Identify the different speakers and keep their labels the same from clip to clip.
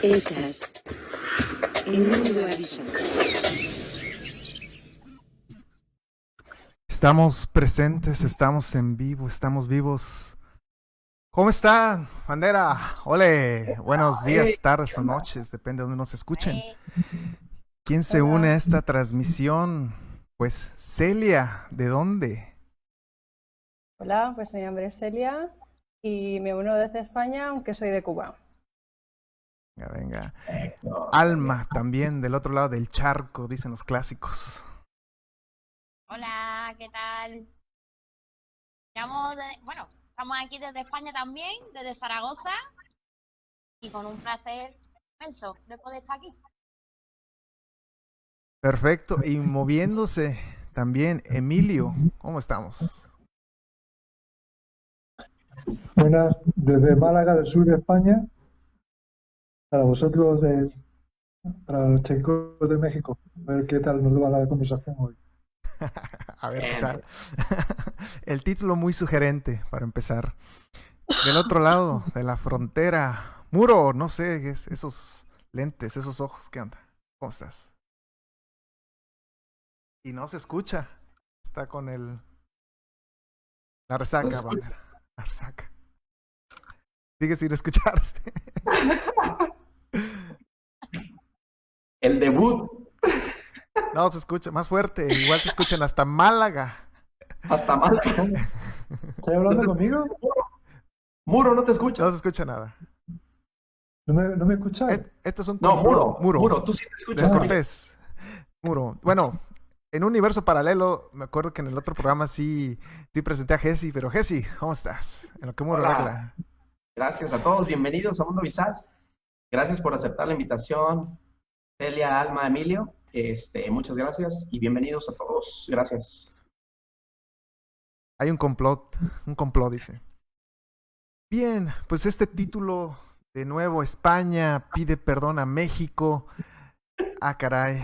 Speaker 1: Estás en Mundo Arizona.
Speaker 2: Estamos presentes, estamos en vivo, estamos vivos. ¿Cómo están, bandera? Ole, buenos días, tardes o noches, depende de donde nos escuchen. ¿Quién se une a esta transmisión? Pues Celia, ¿de dónde?
Speaker 3: Hola, pues mi nombre es Celia y me uno desde España, aunque soy de Cuba.
Speaker 2: Venga. Alma, también del otro lado del charco, dicen los clásicos.
Speaker 4: Hola, ¿qué tal? Estamos aquí desde España también, desde Zaragoza, y con un placer inmenso de poder estar aquí.
Speaker 2: Perfecto, y moviéndose también Emilio, ¿cómo estamos?
Speaker 5: Buenas, desde Málaga, del sur de España, para vosotros, para los chicos de México. A ver qué tal nos va la conversación hoy.
Speaker 2: A ver qué tal. El título muy sugerente para empezar. Del otro lado de la frontera, Muro, no sé, esos lentes, esos ojos, ¿qué onda? ¿Cómo estás? Y no se escucha. Está con la resaca, bandera. La resaca. Sigue sin escucharse.
Speaker 6: El debut.
Speaker 2: No se escucha, más fuerte. Igual te escuchan hasta Málaga.
Speaker 6: Hasta Málaga.
Speaker 5: ¿Estás hablando conmigo?
Speaker 6: Muro, no te escucho.
Speaker 2: No se escucha nada.
Speaker 5: ¿No me escucháis?
Speaker 2: Estos son
Speaker 6: No, Muro.
Speaker 2: Muro.
Speaker 6: Muro, tú sí te escuchas.
Speaker 2: Descortés. Muro. Bueno, en un universo paralelo, me acuerdo que en el otro programa sí presenté a Jessy, pero Jessy, ¿cómo estás? En lo que Muro
Speaker 6: Hola.
Speaker 2: arregla.
Speaker 6: Gracias a todos, bienvenidos a Mundo Visual. Gracias por aceptar la invitación, Celia, Alma, Emilio. Muchas gracias y bienvenidos a todos. Gracias.
Speaker 2: Hay un complot, dice. Bien, pues este título, de nuevo, España pide perdón a México. Ah, caray.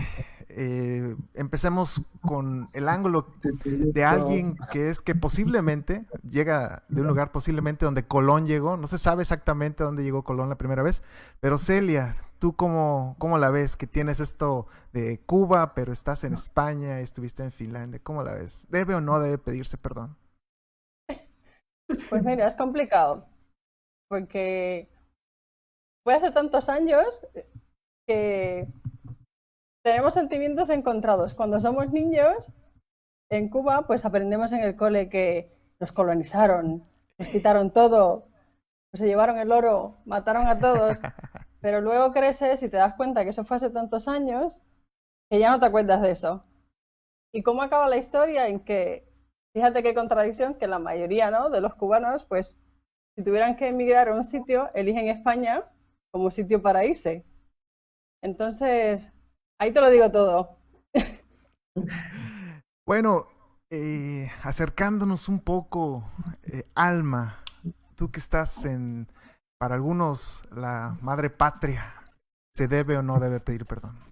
Speaker 2: Empecemos con el ángulo de alguien que posiblemente llega de un lugar posiblemente donde Colón llegó. No se sabe exactamente dónde llegó Colón la primera vez, pero Celia, ¿tú cómo la ves? Que tienes esto de Cuba, pero estás en España, estuviste en Finlandia. ¿Cómo la ves? ¿Debe o no debe pedirse perdón?
Speaker 3: Pues mira, es complicado, porque fue hace tantos años que tenemos sentimientos encontrados. Cuando somos niños, en Cuba, pues aprendemos en el cole que nos colonizaron, nos quitaron todo, se llevaron el oro, mataron a todos, pero luego creces y te das cuenta que eso fue hace tantos años que ya no te acuerdas de eso. ¿Y cómo acaba la historia? En que, fíjate qué contradicción, que la mayoría, ¿no?, de los cubanos, pues, si tuvieran que emigrar a un sitio, eligen España como sitio para irse. Entonces, ahí te lo digo todo.
Speaker 2: Bueno, acercándonos un poco, Alma, tú que estás para algunos, la madre patria, ¿se debe o no debe pedir perdón?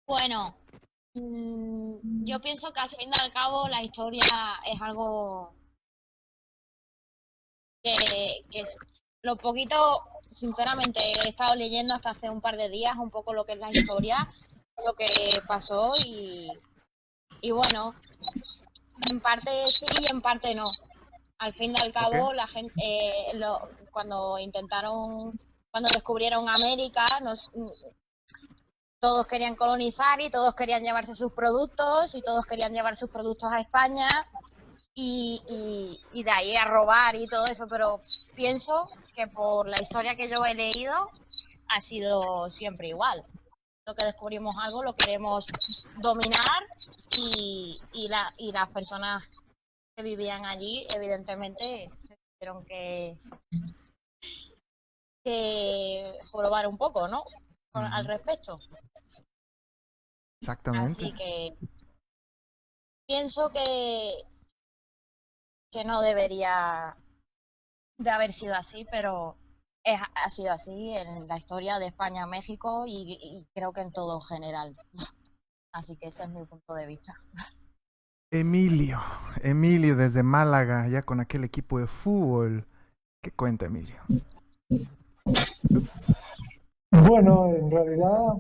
Speaker 4: Bueno, yo pienso que al fin y al cabo la historia es algo que lo poquito, sinceramente, he estado leyendo hasta hace un par de días un poco lo que es la historia, lo que pasó y bueno, en parte sí y en parte no. Al fin y al cabo,
Speaker 2: ¿Ok?
Speaker 4: la gente, cuando descubrieron América, todos querían colonizar y todos querían llevarse sus productos y todos querían llevar sus productos a España y de ahí a robar y todo eso, pero pienso que por la historia que yo he leído ha sido siempre igual. Lo que descubrimos algo lo queremos dominar y las personas que vivían allí evidentemente se tuvieron que jorobar un poco, ¿no? Al respecto.
Speaker 2: Exactamente.
Speaker 4: Así que pienso que no debería de haber sido así, pero ha sido así en la historia de España-México y creo que en todo en general. Así que ese es mi punto de vista.
Speaker 2: Emilio desde Málaga, ya con aquel equipo de fútbol. ¿Qué cuenta, Emilio?
Speaker 5: Bueno, en realidad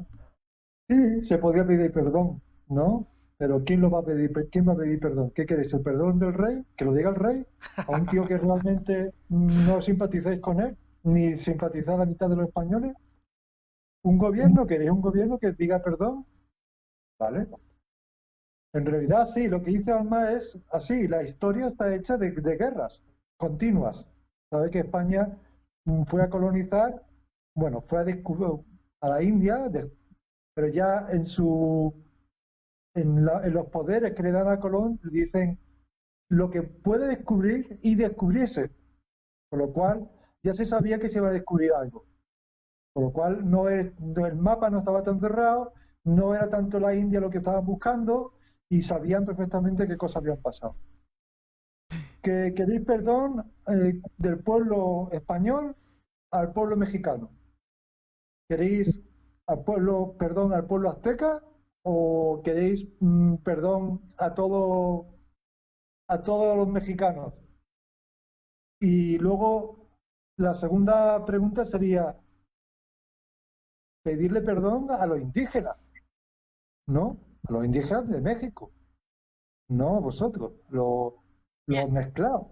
Speaker 5: sí, se podría pedir perdón, ¿no? Pero ¿quién lo va a pedir? ¿Quién va a pedir perdón? ¿Qué queréis? ¿El perdón del rey? ¿Que lo diga el rey? ¿A un tío que realmente no simpatizáis con él? ¿Ni simpatizáis la mitad de los españoles? ¿Un gobierno? ¿Queréis un gobierno que diga perdón? ¿Vale? En realidad sí, lo que dice Alma es así, la historia está hecha de guerras continuas. Sabe que España fue a colonizar, bueno, fue a descubrir a la India, pero ya en los poderes que le dan a Colón le dicen lo que puede descubrir y descubriese, por lo cual ya se sabía que se iba a descubrir algo. Por lo cual el mapa no estaba tan cerrado, no era tanto la India lo que estaban buscando y sabían perfectamente qué cosas habían pasado. Que queréis perdón del pueblo español al pueblo mexicano. ¿Queréis perdón al pueblo azteca o queréis perdón a todos los mexicanos? Y luego la segunda pregunta sería pedirle perdón a los indígenas, ¿no? A los indígenas de México, no vosotros, los mezclados.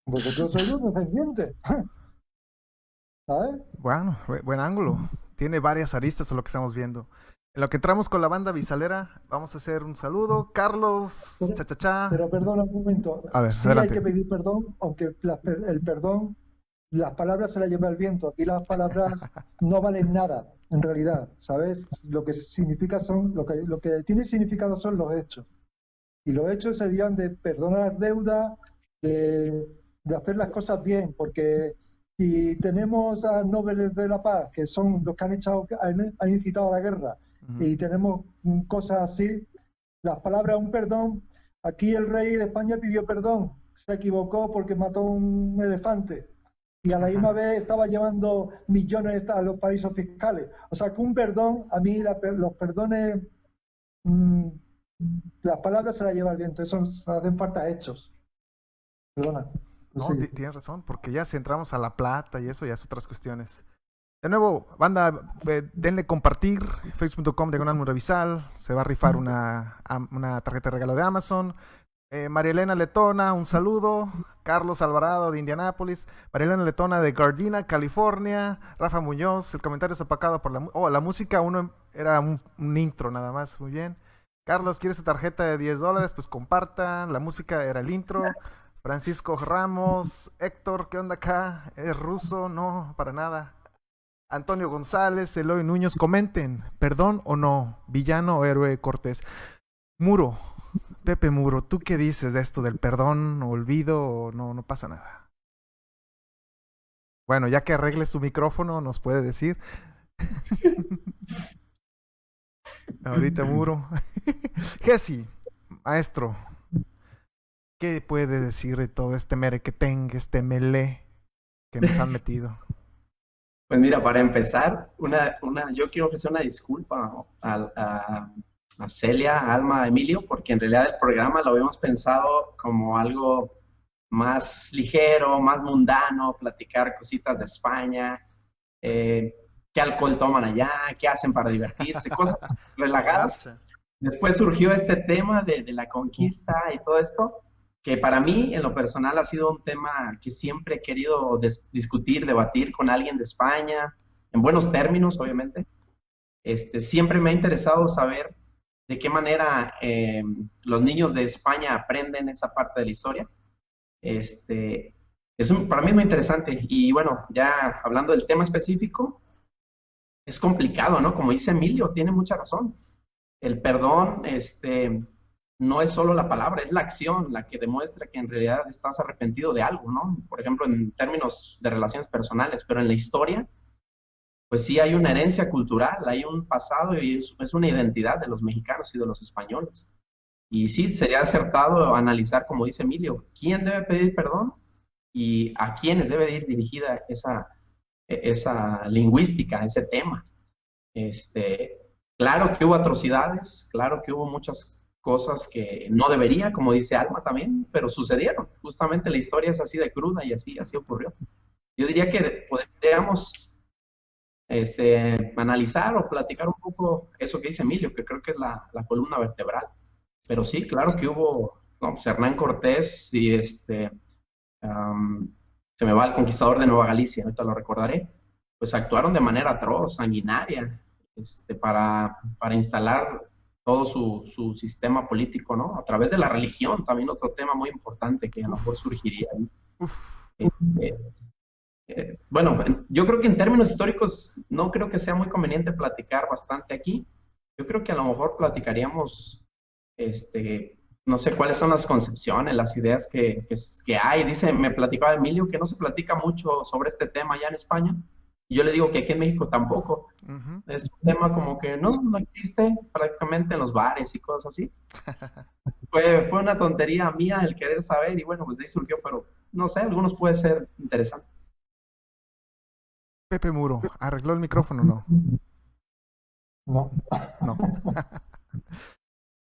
Speaker 5: Vosotros sois los descendientes, ¿sabes?
Speaker 2: Bueno, buen ángulo. Tiene varias aristas a lo que estamos viendo. En lo que entramos con la banda bisalera, vamos a hacer un saludo. Carlos, cha.
Speaker 5: Pero perdona un momento.
Speaker 2: A ver,
Speaker 5: Sí
Speaker 2: adelante.
Speaker 5: hay que pedir perdón, aunque el perdón, las palabras se las lleva el viento. Aquí las palabras no valen nada, en realidad, ¿sabes? Lo que significa lo que tiene significado son los hechos. Y los hechos serían de perdonar deuda, de hacer las cosas bien, porque si tenemos a Nobel de la Paz, que son los que han incitado a la guerra, y tenemos cosas así, las palabras un perdón, aquí el rey de España pidió perdón, se equivocó porque mató un elefante y a la misma vez estaba llevando millones a los paraísos fiscales. O sea que un perdón, a mí los perdones, las palabras se las lleva el viento, eso hacen falta hechos. Perdona.
Speaker 2: No, tienes razón, porque ya si entramos a La Plata y eso ya es otras cuestiones. De nuevo, banda, denle compartir, facebook.com/Mundovisal, se va a rifar una tarjeta de regalo de Amazon. María Elena Letona, un saludo. Carlos Alvarado de Indianápolis. María Elena Letona de Gardena, California. Rafa Muñoz, el comentario es opacado por la música, era un intro nada más, muy bien. Carlos, ¿quieres tu tarjeta de $10? Pues comparta, la música era el intro. Francisco Ramos, Héctor, ¿qué onda acá? ¿Es ruso? No, para nada. Antonio González, Eloy Núñez, comenten, ¿perdón o no? ¿Villano o héroe Cortés? Muro, Pepe Muro, ¿tú qué dices de esto del perdón, olvido o no pasa nada? Bueno, ya que arregle su micrófono, nos puede decir. Ahorita Muro. Jessy, maestro, ¿qué puede decir de todo este merequetengue, este melé que nos han metido?
Speaker 6: Pues mira, para empezar, yo quiero ofrecer una disculpa a Celia, a Alma, a Emilio, porque en realidad el programa lo habíamos pensado como algo más ligero, más mundano, platicar cositas de España, qué alcohol toman allá, qué hacen para divertirse, cosas relajadas. Después surgió este tema de la conquista y todo esto, que para mí, en lo personal, ha sido un tema que siempre he querido discutir, debatir con alguien de España, en buenos términos, obviamente. Siempre me ha interesado saber de qué manera los niños de España aprenden esa parte de la historia. Para mí es muy interesante. Y bueno, ya hablando del tema específico, es complicado, ¿no? Como dice Emilio, tiene mucha razón. El perdón, no es solo la palabra, es la acción la que demuestra que en realidad estás arrepentido de algo, ¿no? Por ejemplo, en términos de relaciones personales, pero en la historia, pues sí hay una herencia cultural, hay un pasado y es una identidad de los mexicanos y de los españoles. Y sí, sería acertado analizar, como dice Emilio, quién debe pedir perdón y a quiénes debe ir dirigida esa lingüística, ese tema. Claro que hubo atrocidades, claro que hubo muchas cosas que no debería, como dice Alma también, pero sucedieron. Justamente la historia es así de cruda y así ocurrió. Yo diría que podríamos analizar o platicar un poco eso que dice Emilio, que creo que es la columna vertebral. Pero sí, claro que hubo, no, pues Hernán Cortés y se me va el conquistador de Nueva Galicia, ahorita lo recordaré, pues actuaron de manera atroz, sanguinaria, para instalar todo su sistema político, ¿no? A través de la religión, también otro tema muy importante que a lo mejor surgiría ahí. Eh, bueno, yo creo que en términos históricos no creo que sea muy conveniente platicar bastante aquí. Yo creo que a lo mejor platicaríamos, no sé cuáles son las concepciones, las ideas que hay. Me platicaba Emilio que no se platica mucho sobre este tema allá en España. Y yo le digo que aquí en México tampoco. Es un tema como que no existe prácticamente en los bares y cosas así. Fue una tontería mía el querer saber y bueno, pues de ahí surgió, pero no sé, algunos puede ser interesante.
Speaker 2: Pepe Muro, ¿arregló el micrófono o no?
Speaker 5: No.
Speaker 2: No.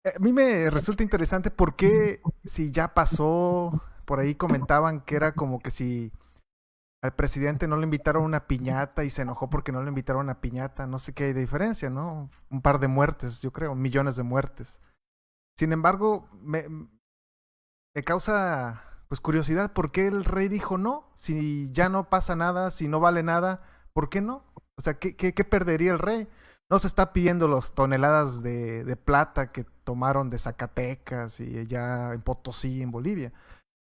Speaker 2: A mí me resulta interesante porque si ya pasó, por ahí comentaban que era como que si al presidente no le invitaron una piñata y se enojó porque no le invitaron una piñata, no sé qué hay de diferencia, ¿no? Un par de muertes, yo creo, millones de muertes. Sin embargo, me causa pues curiosidad por qué el rey dijo no, si ya no pasa nada, si no vale nada, ¿por qué no? O sea, ¿qué perdería el rey? No se está pidiendo las toneladas de plata que tomaron de Zacatecas y ya en Potosí, en Bolivia.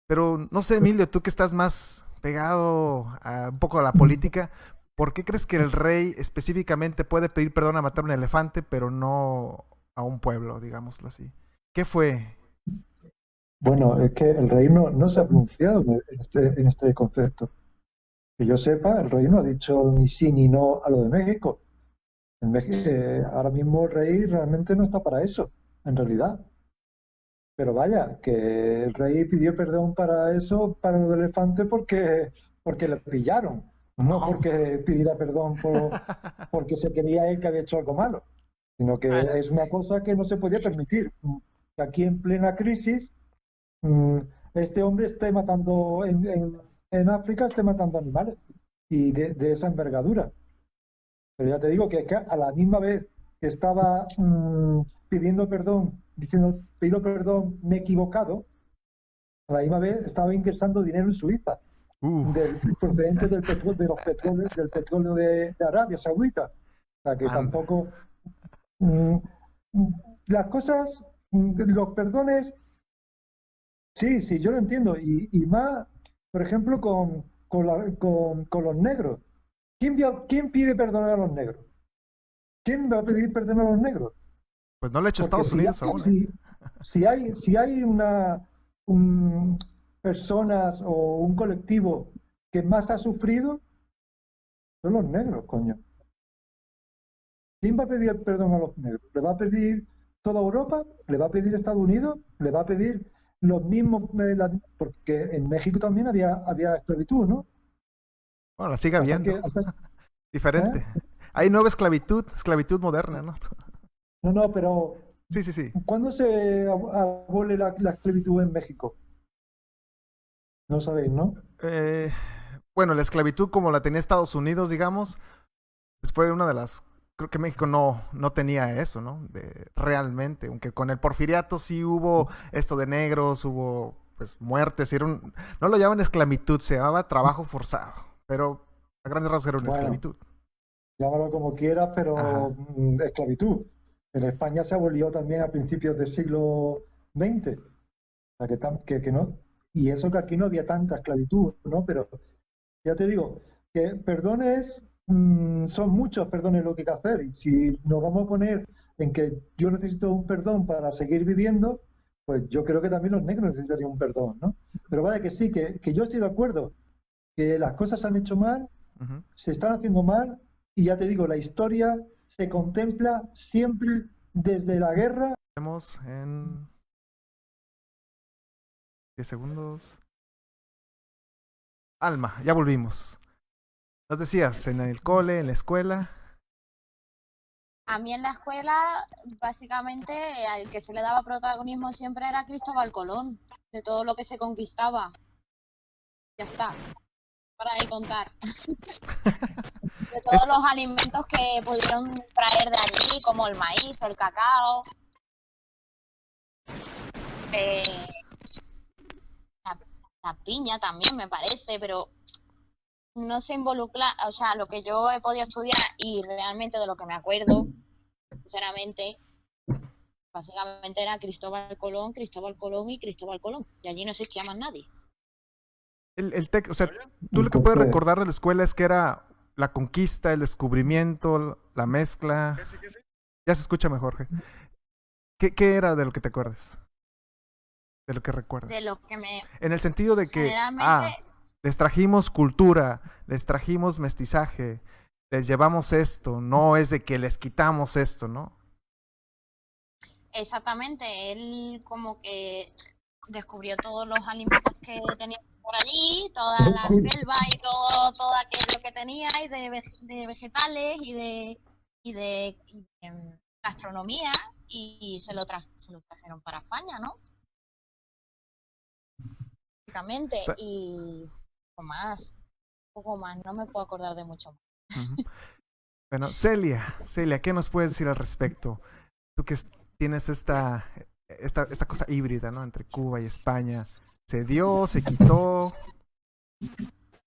Speaker 2: Pero no sé, Emilio, tú que estás más pegado a un poco a la política, ¿por qué crees que el rey específicamente puede pedir perdón a matar un elefante, pero no a un pueblo, digámoslo así? ¿Qué fue?
Speaker 5: Bueno, es que el rey no se ha pronunciado en este concepto. Que yo sepa, el rey no ha dicho ni sí ni no a lo de México. Ahora mismo el rey realmente no está para eso, en realidad. Pero vaya, que el rey pidió perdón para eso, para lo del elefante, porque le pillaron, no
Speaker 2: No.
Speaker 5: porque pidiera perdón porque se creía él que había hecho algo malo, sino que
Speaker 4: Claro.
Speaker 5: es una cosa que no se podía permitir. Que aquí en plena crisis, mm, este hombre esté matando en África, esté matando animales y de esa envergadura. Pero ya te digo que a la misma vez que estaba pidiendo perdón, diciendo, pido perdón, me he equivocado, a la misma vez estaba ingresando dinero en Suiza, procedente del petróleo de Arabia Saudita. O sea que
Speaker 2: Anda.
Speaker 5: tampoco... mm, las cosas, los perdones, sí, yo lo entiendo. Y más, por ejemplo, con los negros. ¿Quién pide perdón a los negros? ¿Quién va a pedir perdón a los negros?
Speaker 2: Pues no lo ha hecho
Speaker 5: Porque
Speaker 2: Estados Unidos aún.
Speaker 5: si hay personas o un colectivo que más ha sufrido, son los negros, coño. ¿Quién va a pedir perdón a los negros? ¿Le va a pedir toda Europa? ¿Le va a pedir Estados Unidos? ¿Le va a pedir los mismos? Porque en México también había esclavitud, ¿no?
Speaker 2: Bueno, la sigue
Speaker 5: Hasta
Speaker 2: habiendo.
Speaker 5: que,
Speaker 2: Diferente.
Speaker 5: ¿eh?
Speaker 2: Hay nueva esclavitud moderna, ¿no?
Speaker 5: No, pero
Speaker 2: Sí.
Speaker 5: ¿cuándo se abole la esclavitud en México? No sabéis, ¿no?
Speaker 2: Bueno, la esclavitud como la tenía Estados Unidos, digamos, pues fue una de las... Creo que México no tenía eso, ¿no? Realmente, aunque con el porfiriato sí hubo esto de negros, hubo pues muertes, no lo llamaban esclavitud, se llamaba trabajo forzado, pero a grandes rasgos era una
Speaker 5: Bueno,
Speaker 2: esclavitud.
Speaker 5: llámalo como quieras, pero
Speaker 2: Ajá.
Speaker 5: esclavitud. En España se abolió también a principios del siglo XX. O sea, que no. Y eso que aquí no había tanta esclavitud, ¿no? Pero ya te digo, que perdones, son muchos perdones lo que hay que hacer. Y si nos vamos a poner en que yo necesito un perdón para seguir viviendo, pues yo creo que también los negros necesitarían un perdón, ¿no? Pero vaya que sí, que yo estoy de acuerdo, que las cosas se han hecho mal,
Speaker 2: Ujú.
Speaker 5: se están haciendo mal, y ya te digo, la historia se contempla siempre desde la guerra.
Speaker 2: Vemos en 10 segundos. Alma, ya volvimos. Nos decías, en el cole, en la escuela.
Speaker 4: A mí en la escuela, básicamente, al que se le daba protagonismo siempre era Cristóbal Colón, de todo lo que se conquistaba. Ya está, para de contar. De todos los alimentos que pudieron traer de allí, como el maíz, el cacao, eh, la piña también me parece, pero no se involucra, o sea, lo que yo he podido estudiar y realmente de lo que me acuerdo, sinceramente, básicamente era Cristóbal Colón y Cristóbal Colón, y allí no existía más nadie.
Speaker 2: O sea, tú lo que puedes recordar de la escuela es que era la conquista, el descubrimiento, la mezcla.
Speaker 7: ¿Qué sí?
Speaker 2: Ya se escucha mejor, Jorge. ¿Qué era de lo que te acuerdas? De lo que recuerdas.
Speaker 4: De lo que me...
Speaker 2: En el sentido de que,
Speaker 4: Generalmente...
Speaker 2: les trajimos cultura, les trajimos mestizaje, les llevamos esto, no es de que les quitamos esto, ¿no?
Speaker 4: Exactamente, él como que descubrió todos los alimentos que tenía por allí, toda la selva y todo aquello que tenía, y de vegetales y de gastronomía, y se lo trajeron para España, ¿no? Básicamente, y poco más, no me puedo acordar de mucho más.
Speaker 2: Uh-huh. Bueno, Celia, ¿qué nos puedes decir al respecto? Tú que tienes esta cosa híbrida, ¿no? Entre Cuba y España. ¿Se dio? ¿Se quitó?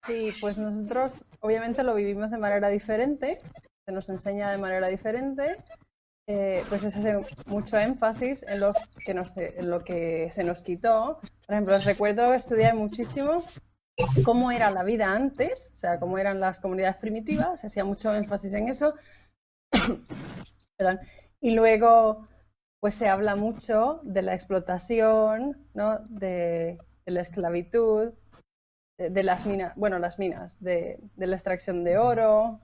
Speaker 3: Sí, pues nosotros obviamente lo vivimos de manera diferente, se nos enseña de manera diferente, pues se hace mucho énfasis en lo que se nos quitó. Por ejemplo, os recuerdo estudiar muchísimo cómo era la vida antes, o sea, cómo eran las comunidades primitivas, se hacía mucho énfasis en eso. Perdón. Y luego, pues se habla mucho de la explotación, ¿no? De la esclavitud, de las minas, de la extracción de oro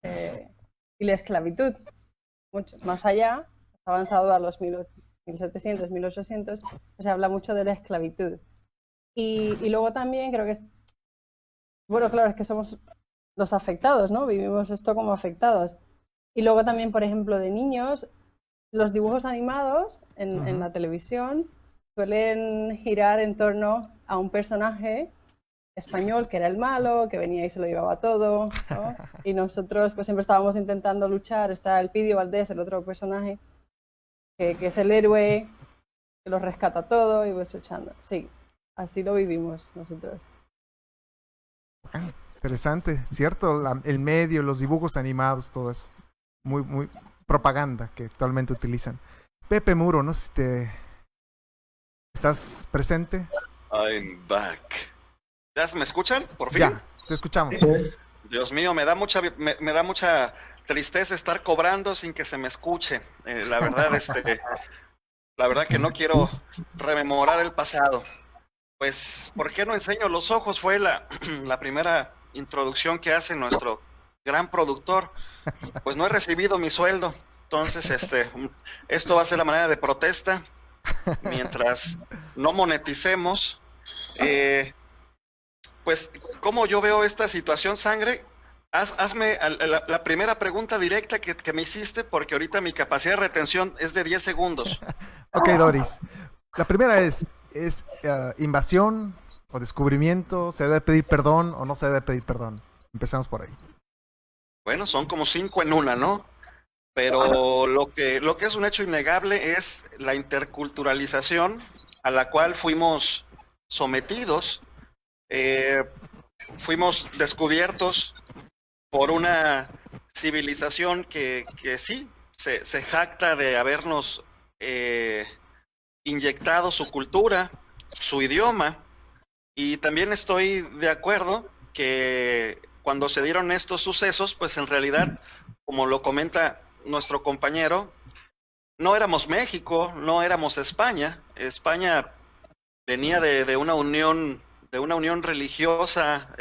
Speaker 3: y la esclavitud. Mucho más allá, avanzado a los 1700, 1800, pues se habla mucho de la esclavitud. Y luego también creo que claro, es que somos los afectados, ¿no? Vivimos esto como afectados. Y luego también, por ejemplo, de niños, los dibujos animados en la televisión suelen girar en torno a un personaje español que era el malo, que venía y se lo llevaba todo, ¿no? Y nosotros pues siempre estábamos intentando luchar. Está el Pidio Valdés, el otro personaje, que es el héroe, que lo rescata todo y pues luchando. Sí, así lo vivimos nosotros.
Speaker 2: Interesante, cierto, el medio, los dibujos animados, todo eso. Muy propaganda que actualmente utilizan. Pepe Muro, no sé si ¿estás presente?
Speaker 7: I'm back. ¿Ya me escuchan? ¿Por fin?
Speaker 2: Ya, te escuchamos.
Speaker 7: Dios mío, me da mucha tristeza estar cobrando sin que se me escuche. La verdad que no quiero rememorar el pasado. Pues, ¿por qué no enseño los ojos? Fue la primera introducción que hace nuestro gran productor. Pues no he recibido mi sueldo. Entonces, esto va a ser la manera de protesta. Mientras no moneticemos, pues, ¿cómo yo veo esta situación, Sangre? Hazme la primera pregunta directa que me hiciste, porque ahorita mi capacidad de retención es de 10 segundos.
Speaker 2: Ok, Doris. La primera es invasión o descubrimiento. ¿Se debe pedir perdón o no se debe pedir perdón? Empezamos por ahí.
Speaker 7: Bueno, son como 5 en una, ¿no? Pero lo que es un hecho innegable es la interculturalización a la cual fuimos sometidos. Fuimos descubiertos por una civilización que sí se jacta de habernos inyectado su cultura, su idioma, y también estoy de acuerdo que cuando se dieron estos sucesos, pues en realidad, como lo comenta nuestro compañero, no éramos México, no éramos España. España venía de una unión religiosa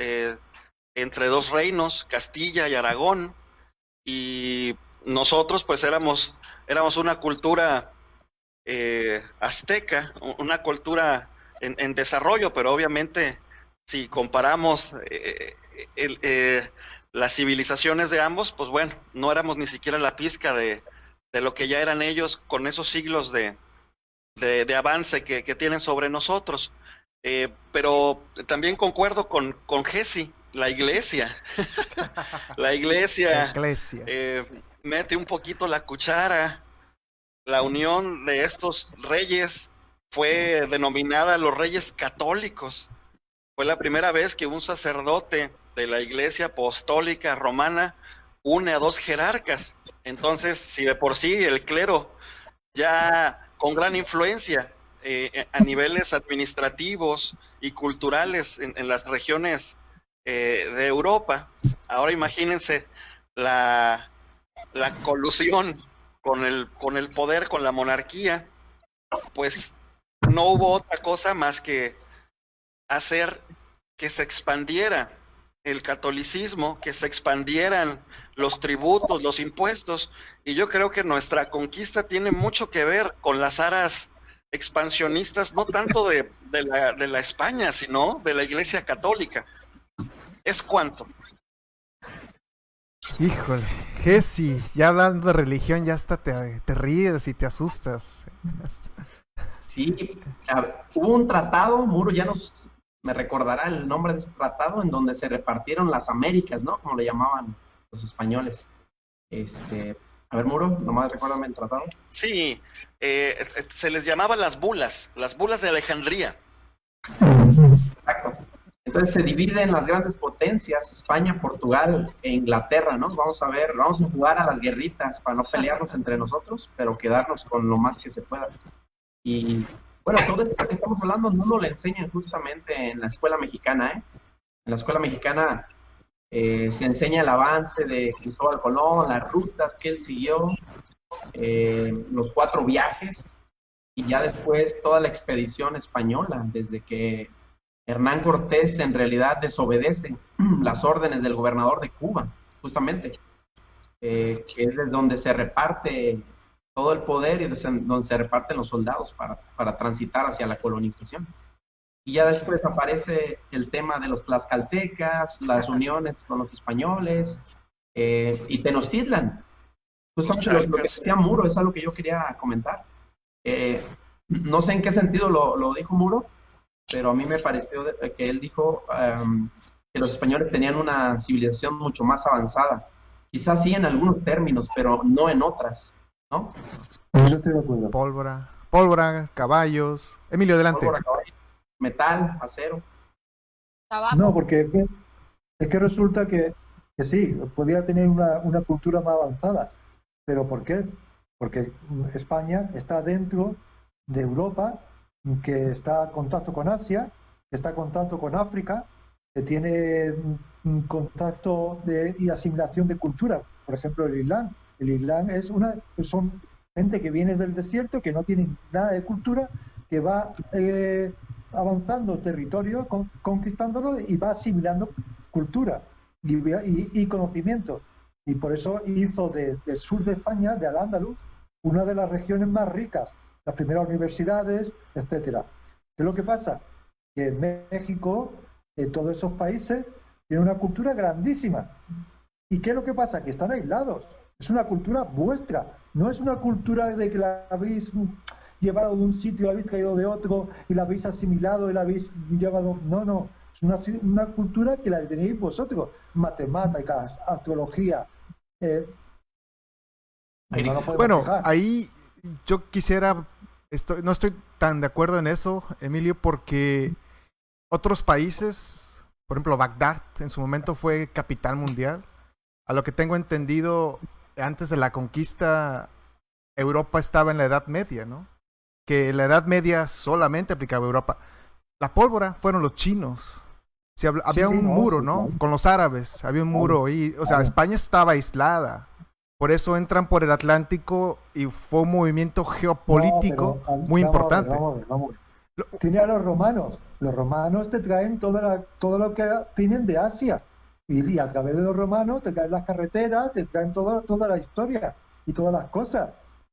Speaker 7: entre dos reinos, Castilla y Aragón, y nosotros pues éramos una cultura azteca, una cultura en desarrollo, pero obviamente si comparamos las civilizaciones de ambos, pues bueno, no éramos ni siquiera la pizca de lo que ya eran ellos con esos siglos de avance que tienen sobre nosotros. Pero también concuerdo con Jesse, la iglesia. La iglesia mete un poquito la cuchara. La unión de estos reyes fue denominada los reyes católicos. Fue la primera vez que un sacerdote de la iglesia apostólica romana une a dos jerarcas. Entonces, si de por sí el clero ya con gran influencia a niveles administrativos y culturales en las regiones de Europa, ahora imagínense la colusión con el poder, con la monarquía, pues no hubo otra cosa más que hacer que se expandiera el catolicismo, que se expandieran los tributos, los impuestos, y yo creo que nuestra conquista tiene mucho que ver con las aras expansionistas, no tanto de la España, sino de la Iglesia Católica. ¿Es cuánto?
Speaker 2: Híjole, Jesse, ya hablando de religión, ya hasta te ríes y te asustas.
Speaker 6: Sí, hubo un tratado, Muro ya me recordará el nombre de ese tratado, en donde se repartieron las Américas, ¿no? Como le llamaban los españoles. A ver, Muro, nomás recuérdame el tratado.
Speaker 7: Sí, se les llamaba las bulas de Alejandría.
Speaker 6: Exacto. Entonces se dividen las grandes potencias, España, Portugal e Inglaterra, ¿no? Vamos a jugar a las guerritas para no pelearnos entre nosotros, pero quedarnos con lo más que se pueda. Y bueno, todo esto que estamos hablando no nos lo enseñan justamente en la escuela mexicana, ¿eh? En la escuela mexicana se enseña el avance de Cristóbal Colón, las rutas que él siguió, los 4 viajes, y ya después toda la expedición española, desde que Hernán Cortés en realidad desobedece las órdenes del gobernador de Cuba, justamente, que es desde donde se reparte todo el poder y donde se reparten los soldados para transitar hacia la colonización. Y ya después aparece el tema de los tlaxcaltecas, las uniones con los españoles, y Tenochtitlan. Justamente lo que decía Muro es algo que yo quería comentar. No sé en qué sentido lo dijo Muro, pero a mí me pareció que él dijo que los españoles tenían una civilización mucho más avanzada. Quizás sí en algunos términos, pero no en otras, ¿no?
Speaker 5: Yo estoy de acuerdo.
Speaker 2: Pólvora, caballos. Emilio, adelante.
Speaker 6: Pólvora, caballo, metal, acero.
Speaker 4: Tabaco.
Speaker 5: No, porque es que resulta que sí, podía tener una cultura más avanzada. ¿Pero por qué? Porque España está dentro de Europa, que está en contacto con Asia, que está en contacto con África, que tiene contacto y asimilación de cultura. Por ejemplo, el Islam. El Islam son gente que viene del desierto, que no tienen nada de cultura, que va avanzando territorio, conquistándolo y va asimilando cultura y conocimiento. Y por eso hizo del sur de España, de Al-Ándalus, una de las regiones más ricas, las primeras universidades, etcétera. ¿Qué es lo que pasa? Que en México, todos esos países, tienen una cultura grandísima. ¿Y qué es lo que pasa? Que están aislados. Es una cultura vuestra, no es una cultura de que la habéis llevado de un sitio, la habéis traído de otro y la habéis asimilado y la habéis llevado. No, es una cultura que la tenéis vosotros. Matemáticas, astrología.
Speaker 2: Bueno, ahí yo quisiera, no estoy tan de acuerdo en eso, Emilio, porque otros países, por ejemplo, Bagdad en su momento fue capital mundial. A lo que tengo entendido, antes de la conquista, Europa estaba en la Edad Media, ¿no? Que la Edad Media solamente aplicaba a Europa. La pólvora fueron los chinos. Había un muro, ¿no? Con los árabes, había un muro y, o sea, España estaba aislada. Por eso entran por el Atlántico y fue un movimiento geopolítico muy importante.
Speaker 5: Vamos a ver. Tiene a los romanos. Los romanos te traen todo lo que tienen de Asia. Y a través de los romanos te traen las carreteras, te traen toda la historia y todas las cosas.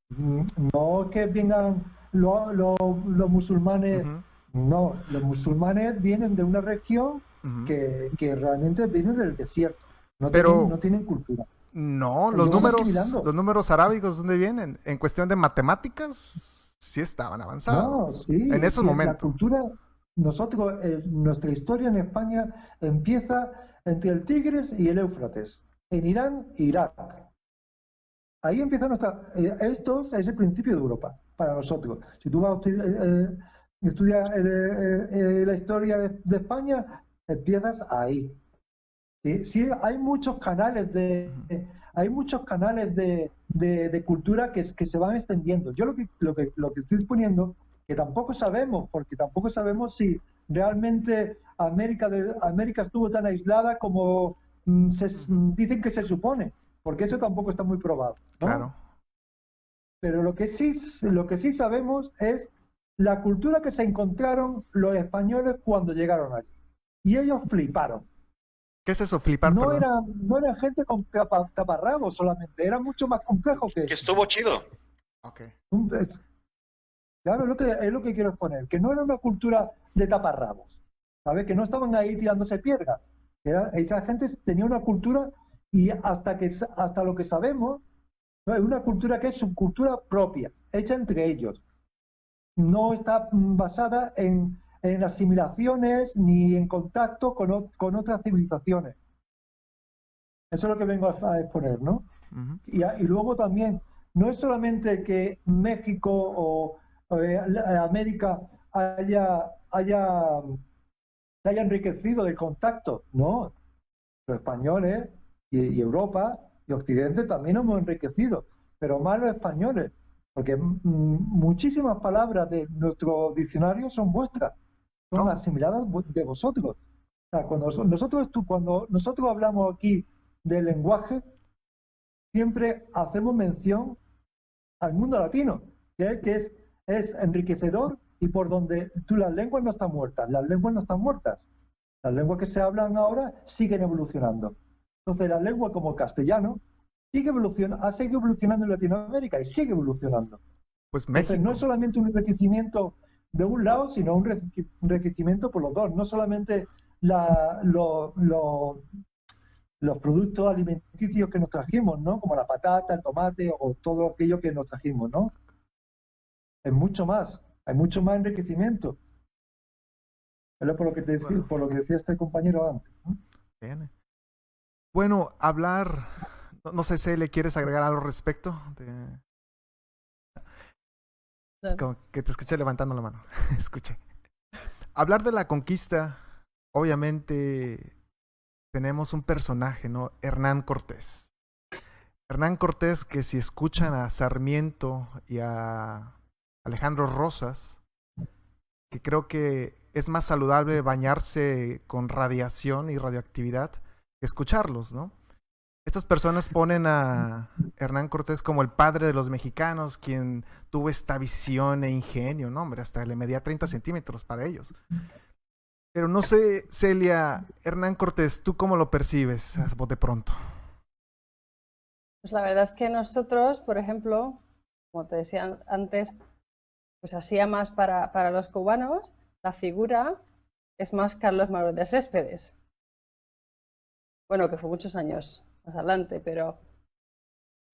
Speaker 5: No que vengan los musulmanes. No, los musulmanes vienen de una región que realmente vienen del desierto.
Speaker 2: Pero
Speaker 5: no tienen cultura.
Speaker 2: no,
Speaker 5: Ellos van asimilando.
Speaker 2: los números arábigos, ¿dónde vienen? En cuestión de matemáticas, sí estaban
Speaker 5: No,
Speaker 2: avanzados.
Speaker 5: sí,
Speaker 2: En esos
Speaker 5: sí, la
Speaker 2: momentos.
Speaker 5: cultura, nosotros, nuestra historia en España empieza entre el Tigris y el Éufrates, en Irán e Irak. Ahí empieza esto es el principio de Europa, para nosotros. Si tú vas a estudiar la historia de España, empiezas ahí. Sí, sí, hay muchos canales de cultura que se van extendiendo. Yo lo que estoy poniendo, que tampoco sabemos, porque tampoco sabemos si realmente América estuvo tan aislada como dicen que se supone, porque eso tampoco está muy probado, ¿no?
Speaker 2: Claro.
Speaker 5: Pero lo que sí sabemos es la cultura que se encontraron los españoles cuando llegaron allí. Y ellos fliparon.
Speaker 2: ¿Qué es eso, flipar?
Speaker 5: No
Speaker 2: Perdón.
Speaker 5: era gente con taparrabos solamente, era mucho más complejo que
Speaker 7: Que
Speaker 5: eso.
Speaker 7: estuvo chido.
Speaker 2: Ok.
Speaker 5: Claro, es lo que quiero exponer, que no era una cultura de taparrabos, ¿sabes? Que no estaban ahí tirándose piedras. Esa gente tenía una cultura y hasta lo que sabemos, ¿no? Es una cultura que es su cultura propia, hecha entre ellos. No está basada en asimilaciones ni en contacto con otras civilizaciones. Eso es lo que vengo a exponer, ¿no?
Speaker 2: Ujú.
Speaker 5: Y luego también, no es solamente que México o América se haya enriquecido del contacto, no. Los españoles y Europa y Occidente también hemos enriquecido, pero más los españoles, porque muchísimas palabras de nuestro diccionario son vuestras, son
Speaker 2: Oh.
Speaker 5: asimiladas de vosotros. O sea, cuando nosotros hablamos aquí del lenguaje, siempre hacemos mención al mundo latino, que es enriquecedor y por donde las lenguas no están muertas, las lenguas no están muertas. Las lenguas que se hablan ahora siguen evolucionando. Entonces, la lengua como el castellano ha seguido evolucionando en Latinoamérica y sigue evolucionando.
Speaker 2: Pues
Speaker 5: Entonces,
Speaker 2: México.
Speaker 5: no es solamente un enriquecimiento de un lado, sino un enriquecimiento por los dos. No solamente los productos alimenticios que nos trajimos, ¿no? Como la patata, el tomate o todo aquello que nos trajimos, ¿no? Es mucho más, hay mucho más enriquecimiento. Es por lo que por lo que decía este compañero antes, ¿no?
Speaker 2: Bien. Bueno, hablar. No sé si le quieres agregar algo al respecto. Como que te escuché levantando la mano. Escuché. Hablar de la conquista, obviamente tenemos un personaje, ¿no? Hernán Cortés. Hernán Cortés, que si escuchan a Sarmiento y a Alejandro Rosas, que creo que es más saludable bañarse con radiación y radioactividad que escucharlos, ¿no? Estas personas ponen a Hernán Cortés como el padre de los mexicanos, quien tuvo esta visión e ingenio, ¿no? Hombre, hasta le medía 30 centímetros para ellos. Pero no sé, Celia, Hernán Cortés, ¿tú cómo lo percibes a bote pronto?
Speaker 3: Pues la verdad es que nosotros, por ejemplo, como te decía antes, pues hacía más para los cubanos, la figura es más Carlos Manuel de Céspedes. Bueno, que fue muchos años más adelante, pero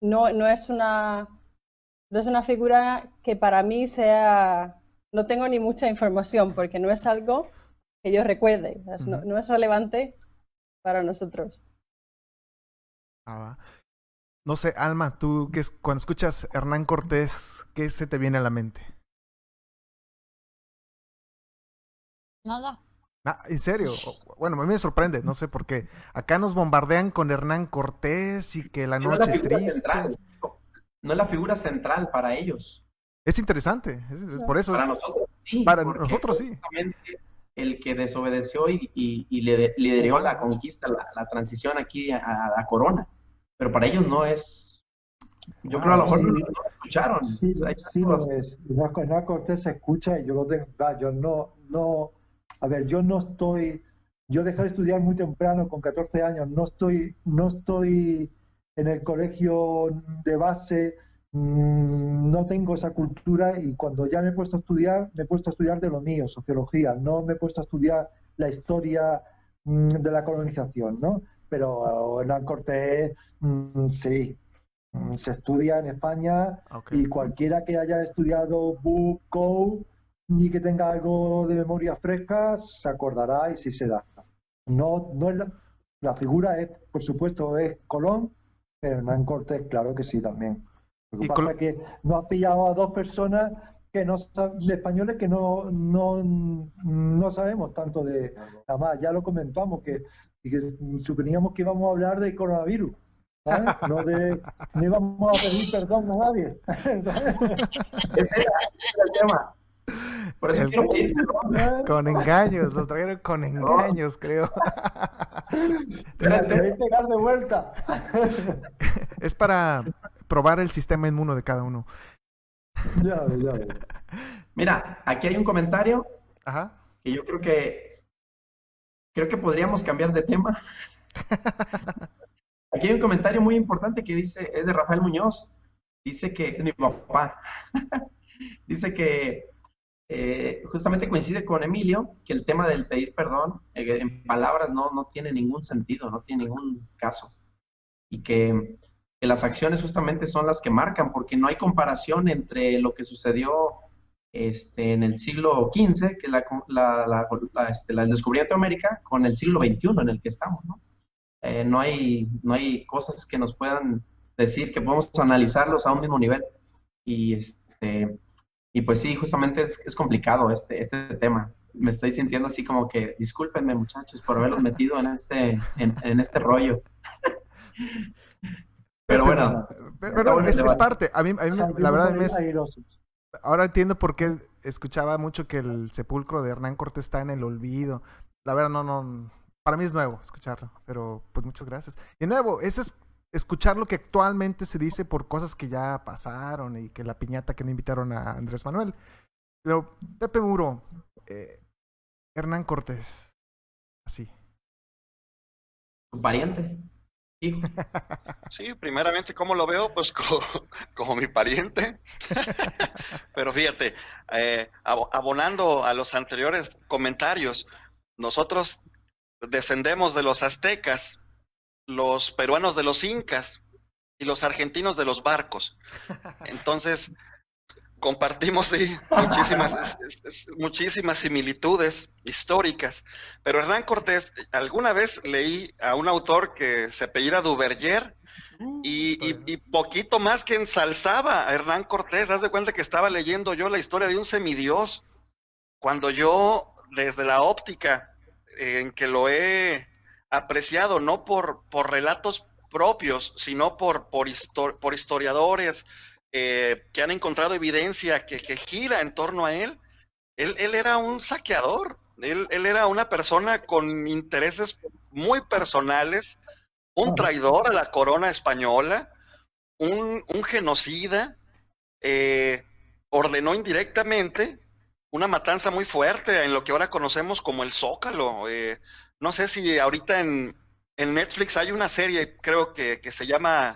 Speaker 3: no es una figura que para mí sea, no tengo ni mucha información porque no es algo que yo recuerde, no es relevante para nosotros.
Speaker 2: No sé, Alma, tú cuando escuchas Hernán Cortés, ¿qué se te viene a la mente?
Speaker 4: Nada.
Speaker 2: ¿En serio? Bueno, a mí me sorprende, no sé por qué. Acá nos bombardean con Hernán Cortés y que la
Speaker 6: No es la
Speaker 2: noche
Speaker 6: figura
Speaker 2: triste.
Speaker 6: central. No es la figura central para ellos.
Speaker 2: Es interesante, por eso
Speaker 6: Para
Speaker 2: es...
Speaker 6: nosotros sí.
Speaker 2: Para
Speaker 6: porque
Speaker 2: nosotros sí.
Speaker 6: justamente el que desobedeció y lideró la conquista, la transición aquí a la corona. Pero para ellos no es. Yo creo a lo mejor no lo escucharon.
Speaker 5: Sí,
Speaker 6: O sea,
Speaker 5: sí lo es. Hernán Cortés se escucha y yo lo tengo. Yo no. A ver, yo dejé de estudiar muy temprano, con 14 años. No estoy en el colegio de base. No tengo esa cultura y cuando ya me he puesto a estudiar de lo mío, sociología. No me he puesto a estudiar la historia de la colonización, ¿no? pero Hernán Cortés, sí, se estudia en España
Speaker 2: Ok.
Speaker 5: y cualquiera que haya estudiado Book, Code y que tenga algo de memoria fresca se acordará y sí se da. No es la figura es, por supuesto, es Colón, pero Hernán Cortés, claro que sí también. Lo que
Speaker 2: Y
Speaker 5: pasa es que no has pillado a dos personas que no de españoles que no sabemos tanto de. Además, ya lo comentamos que suponíamos que íbamos a hablar de coronavirus, ¿sabes? No íbamos a pedir perdón a nadie. ¿sabes?
Speaker 6: Ese era el tema. Por eso
Speaker 2: El-
Speaker 6: quiero pedir perdón.
Speaker 2: Con engaños, lo trajeron con engaños, creo.
Speaker 5: Te voy a pegar de vuelta.
Speaker 2: Es para probar el sistema inmuno de cada uno.
Speaker 5: Ya ves.
Speaker 6: Mira, aquí hay un comentario
Speaker 2: Ajá.
Speaker 6: que yo creo que podríamos cambiar de tema. Aquí hay un comentario muy importante que dice, es de Rafael Muñoz, dice que, es mi papá, dice que justamente coincide con Emilio, que el tema del pedir perdón en palabras no tiene ningún sentido, no tiene ningún caso. Y que las acciones justamente son las que marcan, porque no hay comparación entre lo que sucedió en el siglo XV, que es el descubrimiento de América, con el siglo XXI en el que estamos, ¿no? No hay cosas que nos puedan decir que podemos analizarlos a un mismo nivel. Y pues sí, justamente es complicado este tema. Me estoy sintiendo así como que, discúlpenme muchachos por haberlos metido en este rollo. Pero bueno,
Speaker 2: Pero es parte. A mí la verdad,
Speaker 5: airosos.
Speaker 2: ahora entiendo por qué escuchaba mucho que el sepulcro de Hernán Cortés está en el olvido. La verdad, no. Para mí es nuevo escucharlo, pero pues muchas gracias. Y de nuevo, eso es escuchar lo que actualmente se dice por cosas que ya pasaron y que la piñata que no invitaron a Andrés Manuel. Pero, Pepe Muro, Hernán Cortés, así.
Speaker 6: tu pariente, hijo.
Speaker 7: Sí, primeramente, ¿cómo lo veo? Pues como mi pariente. Pero fíjate, abonando a los anteriores comentarios, nosotros descendemos de los aztecas, los peruanos de los incas y los argentinos de los barcos. Entonces, compartimos sí, muchísimas similitudes históricas. Pero Hernán Cortés, alguna vez leí a un autor que se apellida Duverger y poquito más que ensalzaba a Hernán Cortés. Haz de cuenta que estaba leyendo yo la historia de un semidios, cuando yo, desde la óptica en que lo he apreciado, no por relatos propios, sino por historiadores que han encontrado evidencia que gira en torno a él. Él era un saqueador, él era una persona con intereses muy personales, un traidor a la corona española, un genocida, ordenó indirectamente una matanza muy fuerte en lo que ahora conocemos como el Zócalo. No sé si ahorita en Netflix hay una serie, creo que se llama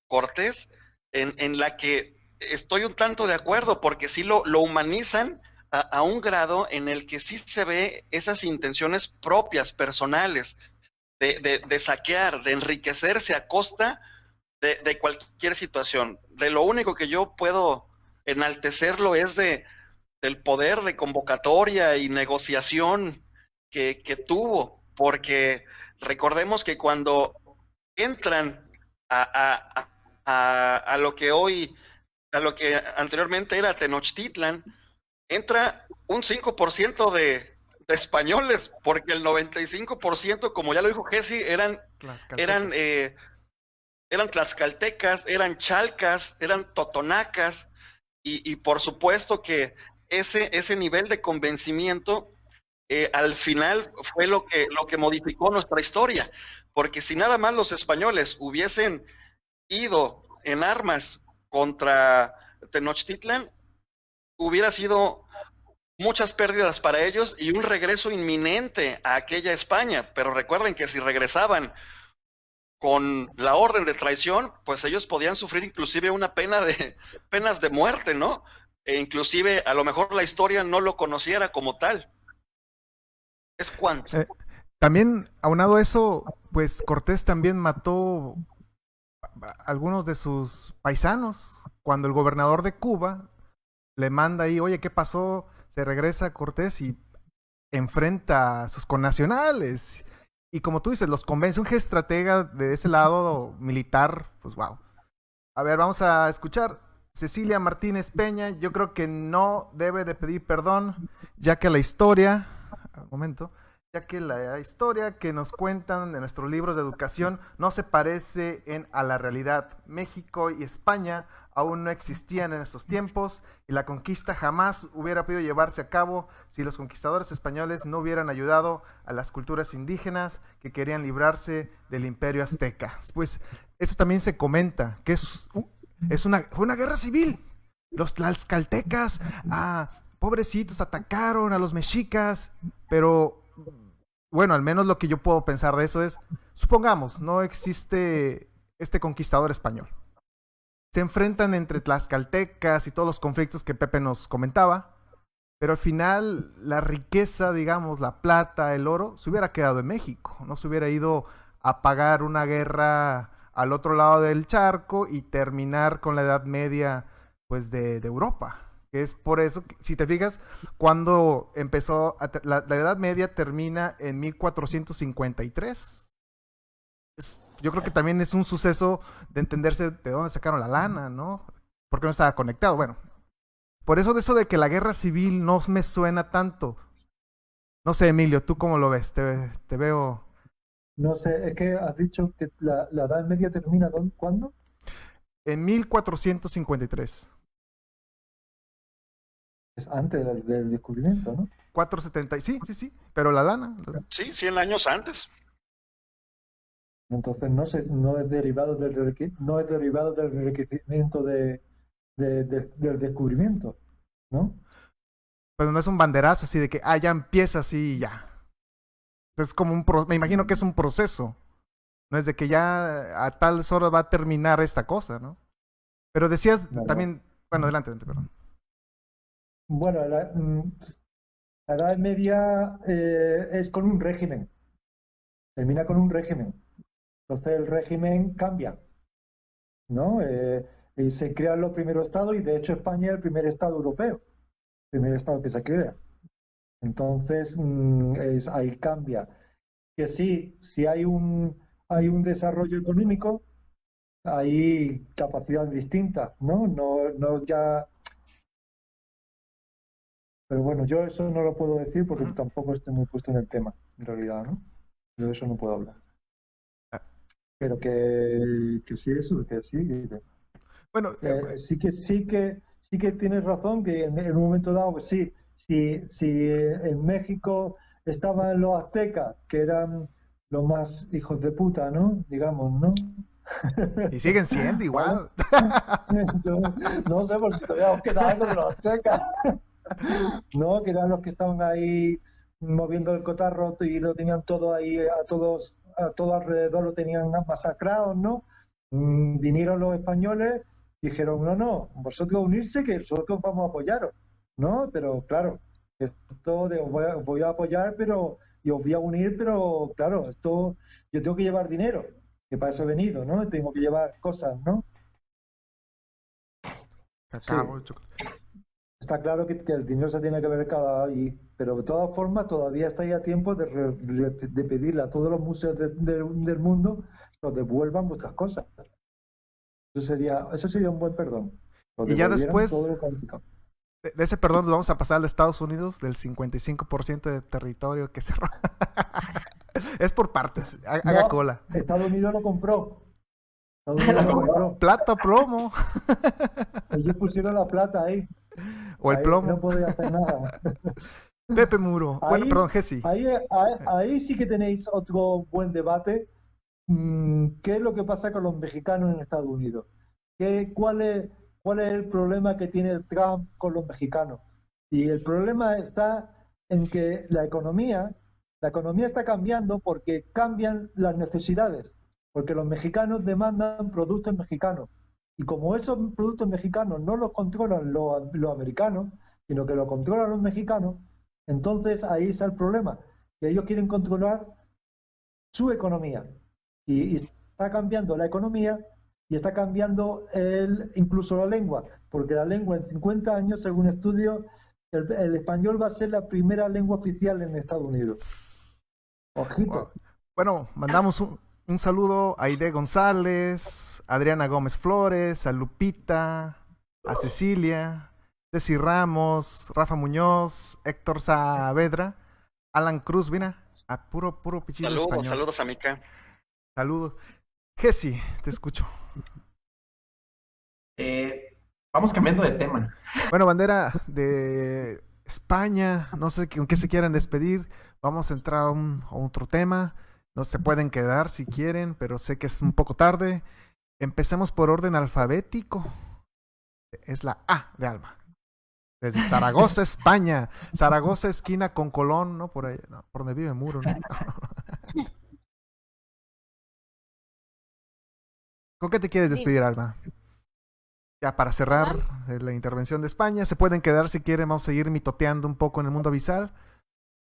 Speaker 7: Cortés, en la que estoy un tanto de acuerdo, porque sí lo humanizan a un grado en el que sí se ve esas intenciones propias, personales, de saquear, de enriquecerse a costa de cualquier situación. De lo único que yo puedo enaltecerlo es del poder de convocatoria y negociación que tuvo, porque recordemos que cuando entran a lo que hoy, a lo que anteriormente era Tenochtitlan, entra un 5% de españoles, porque el 95%, como ya lo dijo Jesse, eran tlaxcaltecas, eran chalcas, eran totonacas, y por supuesto que ese nivel de convencimiento al final fue lo que modificó nuestra historia, porque si nada más los españoles hubiesen ido en armas contra Tenochtitlan, hubiera sido muchas pérdidas para ellos y un regreso inminente a aquella España. Pero recuerden que si regresaban con la orden de traición, pues ellos podían sufrir inclusive una penas de muerte, ¿no? E inclusive a lo mejor la historia no lo conociera como tal. Es cuanto.
Speaker 2: También, aunado a eso, pues Cortés también mató algunos de sus paisanos. Cuando el gobernador de Cuba le manda ahí, oye, ¿qué pasó? Se regresa Cortés y enfrenta a sus connacionales. Y como tú dices, los convence. Un estratega de ese lado militar, pues wow. A ver, vamos a escuchar. Cecilia Martínez Peña, yo creo que no debe de pedir perdón, ya que la historia, un momento, ya que la historia que nos cuentan de nuestros libros de educación no se parece a la realidad. México y España aún no existían en esos tiempos y la conquista jamás hubiera podido llevarse a cabo si los conquistadores españoles no hubieran ayudado a las culturas indígenas que querían librarse del imperio azteca. Pues eso también se comenta, que fue una guerra civil. Los tlaxcaltecas, pobrecitos, atacaron a los mexicas, pero bueno, al menos lo que yo puedo pensar de eso es, supongamos, no existe este conquistador español. Se enfrentan entre tlaxcaltecas y todos los conflictos que Pepe nos comentaba, pero al final la riqueza, digamos, la plata, el oro, se hubiera quedado en México, no se hubiera ido a pagar una guerra al otro lado del charco y terminar con la Edad Media, pues, de Europa. Que es por eso, que, si te fijas, cuando empezó, la Edad Media termina en 1453. Yo creo que también es un suceso de entenderse de dónde sacaron la lana, ¿no? Porque no estaba conectado. Bueno, por eso de eso de que la guerra civil no me suena tanto. No sé, Emilio, ¿tú cómo lo ves? Te veo...
Speaker 5: No sé, es que has dicho que la Edad Media termina ¿cuándo?
Speaker 2: En 1453.
Speaker 5: Es antes del descubrimiento, ¿no?
Speaker 2: 470, sí, pero la lana.
Speaker 7: Sí, 100 años antes.
Speaker 5: Entonces no es derivado no es derivado del enriquecimiento del descubrimiento, ¿no?
Speaker 2: Pero no es un banderazo así de que, ya empieza así y ya. Es como me imagino que es un proceso. No es de que ya a tal hora va a terminar esta cosa, ¿no? Pero decías también, bueno, adelante, perdón.
Speaker 5: Bueno, la Edad Media es con un régimen. Termina con un régimen. Entonces el régimen cambia, ¿no? Y se crean los primeros estados y de hecho España es el primer estado europeo, el primer estado que se crea. Entonces ahí cambia. Que sí, si hay un desarrollo económico, hay capacidades distintas, ¿no? No ya... Pero bueno, yo eso no lo puedo decir porque tampoco estoy muy puesto en el tema, en realidad, ¿no? Yo de eso no puedo hablar. Pero que sí, eso, que sí.
Speaker 2: Bueno,
Speaker 5: sí que tienes razón que en un momento dado, pues sí, si en México estaban los aztecas, que eran los más hijos de puta, ¿no? Digamos, ¿no?
Speaker 2: Y siguen siendo igual.
Speaker 5: Yo no sé por si todavía os queda algo de los aztecas. No, que eran los que estaban ahí moviendo el cotarro y lo tenían todo ahí, a todo alrededor lo tenían masacrados, ¿no? Vinieron los españoles, dijeron, no, vosotros unirse que nosotros vamos a apoyaros, ¿no? Pero claro, esto os voy a apoyar, y os voy a unir, pero claro, esto yo tengo que llevar dinero, que para eso he venido, ¿no? Tengo que llevar cosas, ¿no?
Speaker 2: Cacao,
Speaker 5: sí. Está claro que el dinero se tiene que ver cada ahí, pero de todas formas todavía está a tiempo de pedirle a todos los museos del mundo que os devuelvan vuestras cosas. Eso sería un buen perdón.
Speaker 2: Y ya después de ese perdón nos vamos a pasar al de Estados Unidos, del 55% de territorio que cerró. Es por partes, haga cola.
Speaker 5: Estados Unidos lo compró.
Speaker 2: Plata, plomo.
Speaker 5: Ellos pusieron la plata ahí.
Speaker 2: O el plomo.
Speaker 5: No podía hacer nada.
Speaker 2: Pepe Muro.
Speaker 5: Ahí,
Speaker 2: bueno, perdón, Jessy.
Speaker 5: Ahí sí que tenéis otro buen debate. ¿Qué es lo que pasa con los mexicanos en Estados Unidos? ¿Cuál es el problema que tiene Trump con los mexicanos? Y el problema está en que la economía está cambiando porque cambian las necesidades, porque los mexicanos demandan productos mexicanos. Y como esos productos mexicanos no los controlan los americanos, sino que los controlan los mexicanos, entonces ahí está el problema, que ellos quieren controlar su economía. Y está cambiando la economía y está cambiando incluso la lengua, porque la lengua en 50 años, según estudios, el español va a ser la primera lengua oficial en Estados Unidos. Ojito.
Speaker 2: Wow. Bueno, mandamos un saludo a Aide González, a Adriana Gómez Flores, a Lupita, a Cecilia, Ceci Ramos, Rafa Muñoz, Héctor Saavedra, Alan Cruz, mira, a puro pichillo español.
Speaker 7: Saludos a Mica.
Speaker 2: Saludos. Jessy, te escucho.
Speaker 6: Vamos cambiando de tema.
Speaker 2: Bueno, bandera de España, no sé con qué se quieran despedir. Vamos a entrar a otro tema. No se pueden quedar si quieren, pero sé que es un poco tarde. Empecemos por orden alfabético. Es la A de Alma. Desde Zaragoza, España. Zaragoza, esquina con Colón, ¿no? Por ahí, no, por donde vive Muro, ¿no? ¿Con qué te quieres despedir, Alma? Ya para cerrar la intervención de España, se pueden quedar si quieren, vamos a seguir mitoteando un poco en el mundo abisal.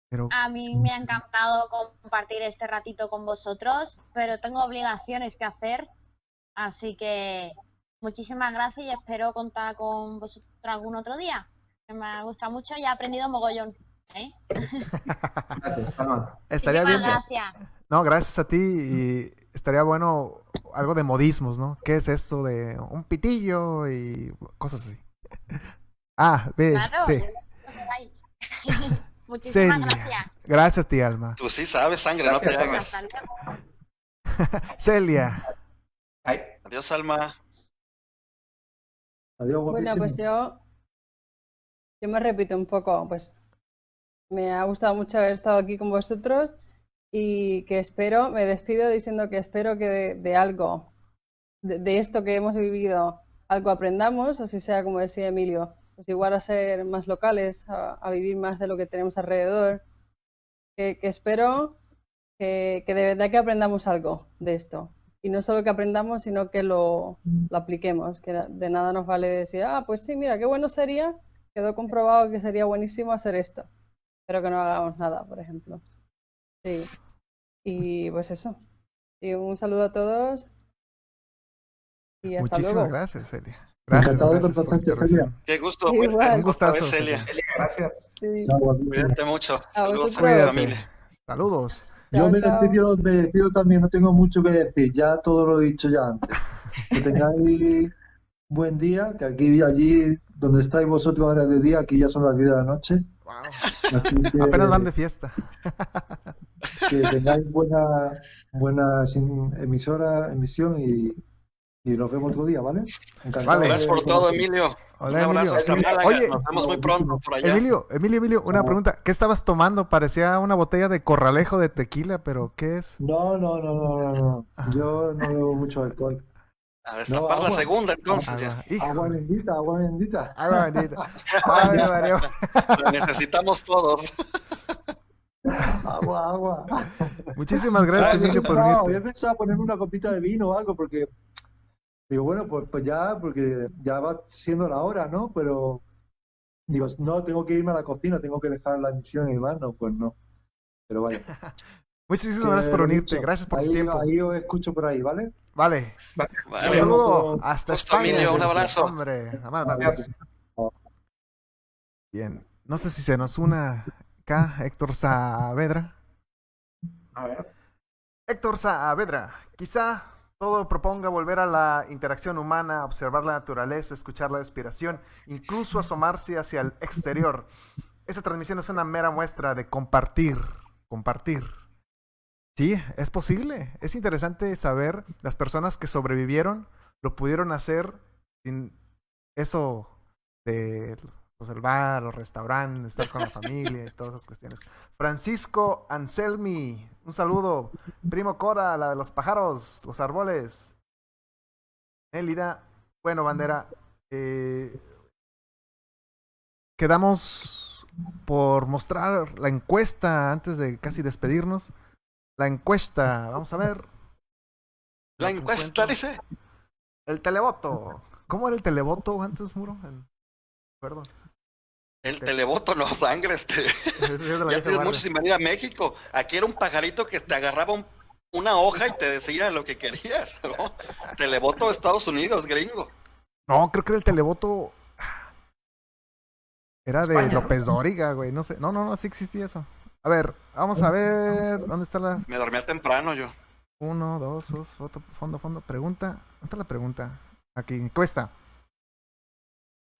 Speaker 2: Pero
Speaker 4: A mí me ha encantado compartir este ratito con vosotros, pero tengo obligaciones que hacer, así que muchísimas gracias y espero contar con vosotros algún otro día. Que me ha gustado mucho y he aprendido mogollón.
Speaker 6: Gracias, Alma.
Speaker 2: estaría
Speaker 4: Muchísimas
Speaker 2: bien.
Speaker 4: gracias.
Speaker 2: No, gracias a ti y estaría bueno algo de modismos, ¿no? ¿Qué es esto de un pitillo y cosas así? A, B,
Speaker 4: Claro,
Speaker 2: C.
Speaker 4: lo que hay. Muchísimas
Speaker 2: Celia.
Speaker 4: gracias.
Speaker 2: Gracias, tía Alma.
Speaker 7: Tú sí sabes, sangre, no te
Speaker 6: Gracias, Alma.
Speaker 7: hagas.
Speaker 4: Hasta luego.
Speaker 2: Celia.
Speaker 6: Ay,
Speaker 7: Adiós, Alma.
Speaker 5: Adiós,
Speaker 3: Bueno,
Speaker 5: guapísimo.
Speaker 3: pues yo me repito un poco, pues me ha gustado mucho haber estado aquí con vosotros y que me despido diciendo que espero que de algo, de esto que hemos vivido, algo aprendamos, o si sea, como decía Emilio, pues igual a ser más locales, a vivir más de lo que tenemos alrededor, que espero que de verdad que aprendamos algo de esto. Y no solo que aprendamos, sino que lo apliquemos, que de nada nos vale decir, pues sí, mira, qué bueno sería, quedó comprobado que sería buenísimo hacer esto, pero que no hagamos nada, por ejemplo. Sí. Y pues eso. Y un saludo a todos y hasta
Speaker 2: Muchísimas
Speaker 3: luego.
Speaker 2: gracias, Celia. Gracias,
Speaker 5: Encantado de
Speaker 2: gracias por la
Speaker 5: contactarte,
Speaker 2: intervención.
Speaker 7: Qué gusto.
Speaker 3: Igual.
Speaker 7: Otra
Speaker 2: Un gustazo,
Speaker 7: vez, Celia.
Speaker 6: Celia, gracias.
Speaker 3: Sí.
Speaker 5: Chao, guapísimo.
Speaker 7: Cuídate mucho. Saludos a
Speaker 3: vosotros.
Speaker 7: mi
Speaker 2: Cuídate.
Speaker 7: familia.
Speaker 2: Saludos.
Speaker 5: Yo
Speaker 3: Chao,
Speaker 5: me
Speaker 3: chao.
Speaker 5: despido también, no tengo mucho que decir, ya todo lo he dicho ya antes. Que tengáis buen día, que allí donde estáis vosotros ahora de día, aquí ya son las 10 de la noche.
Speaker 2: Wow.
Speaker 5: Así
Speaker 2: Apenas van de fiesta.
Speaker 5: que tengáis buena emisión y nos vemos otro día, ¿vale? Encantado
Speaker 2: Vale.
Speaker 7: Gracias por todo, Emilio.
Speaker 2: Hola,
Speaker 7: Un abrazo
Speaker 2: Emilio.
Speaker 7: hasta Málaga.
Speaker 2: Oye,
Speaker 7: Nos vemos muy pronto por allá.
Speaker 2: Emilio, una pregunta. ¿Qué estabas tomando? Parecía una botella de corralejo de tequila, pero ¿qué es?
Speaker 5: No. Yo no bebo mucho alcohol.
Speaker 7: A destapar la
Speaker 5: agua.
Speaker 7: segunda entonces ya.
Speaker 2: Agua. Hijo.
Speaker 5: Agua bendita, agua bendita.
Speaker 2: Agua bendita. Ay, Mario.
Speaker 7: Lo necesitamos todos.
Speaker 5: Agua.
Speaker 2: Muchísimas gracias, Emilio, por
Speaker 5: Había
Speaker 2: unirte.
Speaker 5: pensado ponerme una copita de vino o algo, porque digo, bueno, pues ya, porque ya va siendo la hora, ¿no? Pero digo, no, tengo que irme a la cocina, tengo que dejar la emisión y demás, no, pues no. Pero vaya.
Speaker 2: Muchísimas gracias por
Speaker 5: Lo
Speaker 2: unirte.
Speaker 5: dicho,
Speaker 2: Gracias por tu
Speaker 5: ahí,
Speaker 2: tiempo.
Speaker 5: ahí os escucho por ahí, ¿vale?
Speaker 2: Vale. Un
Speaker 7: Vale.
Speaker 2: saludo hasta
Speaker 7: Gusto,
Speaker 2: España.
Speaker 7: Emilio, un abrazo.
Speaker 2: Hombre, nada más.
Speaker 6: Gracias.
Speaker 2: Bien. No sé si se nos una acá Héctor Saavedra.
Speaker 6: A ver.
Speaker 2: Héctor Saavedra, quizá todo proponga volver a la interacción humana, observar la naturaleza, escuchar la respiración, incluso asomarse hacia el exterior. Esta transmisión es una mera muestra de compartir. Sí, es posible. Es interesante saber las personas que sobrevivieron lo pudieron hacer sin eso de pues, el bar, los restaurantes, estar con la familia y todas esas cuestiones. Francisco Anselmi, un saludo. Primo Cora, la de los pájaros, los árboles. Élida, bueno, bandera. Quedamos por mostrar la encuesta antes de casi despedirnos. La encuesta, vamos a ver.
Speaker 7: La
Speaker 2: Lo que
Speaker 7: encuesta
Speaker 2: encuentro.
Speaker 7: dice.
Speaker 2: El televoto. ¿Cómo era el televoto antes, Muro? Perdón.
Speaker 7: El televoto, no, sangre,
Speaker 2: Es de la
Speaker 7: Ya
Speaker 2: vieja
Speaker 7: tienes
Speaker 2: guardia.
Speaker 7: mucho sin venir a México. Aquí era un pajarito que te agarraba un una hoja y te decía lo que querías, ¿no? Televoto Estados Unidos, gringo.
Speaker 2: No, creo que el televoto era de
Speaker 6: España, ¿no?
Speaker 2: López Dóriga, güey. No sé. No, sí existía eso. A ver, vamos a ver. ¿Dónde está la...?
Speaker 7: Me dormía temprano yo.
Speaker 2: 1, 2, fondo. Pregunta. ¿Dónde está la pregunta? Aquí, encuesta.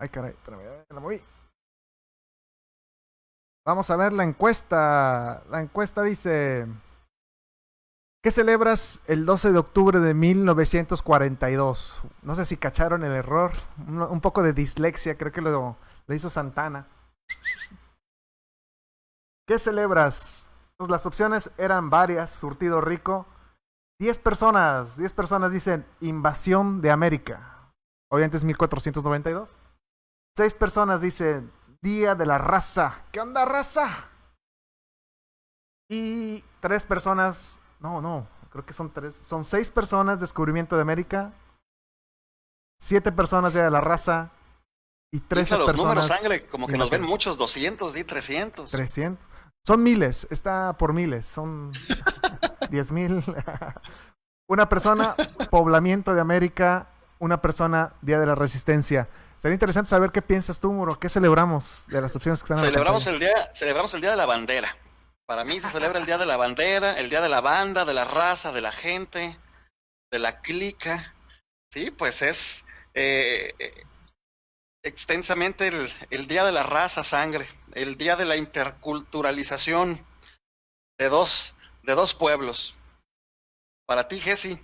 Speaker 2: Ay, caray, espérame, la moví. Vamos a ver la encuesta. La encuesta dice... ¿Qué celebras el 12 de octubre de 1942? No sé si cacharon el error. Un poco de dislexia, creo que lo hizo Santana. ¿Qué celebras? Pues las opciones eran varias, surtido rico. 10 personas dicen invasión de América. Obviamente es 1492. 6 personas dicen Día de la Raza. ¿Qué onda, raza? Y 3 personas... No, creo que son 3. Son 6 personas descubrimiento de América. 7 personas Día de la Raza. Y 13
Speaker 7: los
Speaker 2: personas...
Speaker 7: números, sangre, como que nos ven
Speaker 2: invasión.
Speaker 7: muchos, 200, 300.
Speaker 2: 300. Son miles, está por miles, son 10,000. Una persona, poblamiento de América. Una persona, Día de la Resistencia. Sería interesante saber qué piensas tú, Muro. ¿Qué celebramos de las opciones que están en la
Speaker 7: Celebramos
Speaker 2: pantalla?
Speaker 7: el día de la bandera. Para mí se celebra el día de la bandera, el día de la banda, de la raza, de la gente, de la clica. Sí, pues es extensamente el día de la raza, sangre, el día de la interculturalización de dos pueblos. Para ti, Jesse.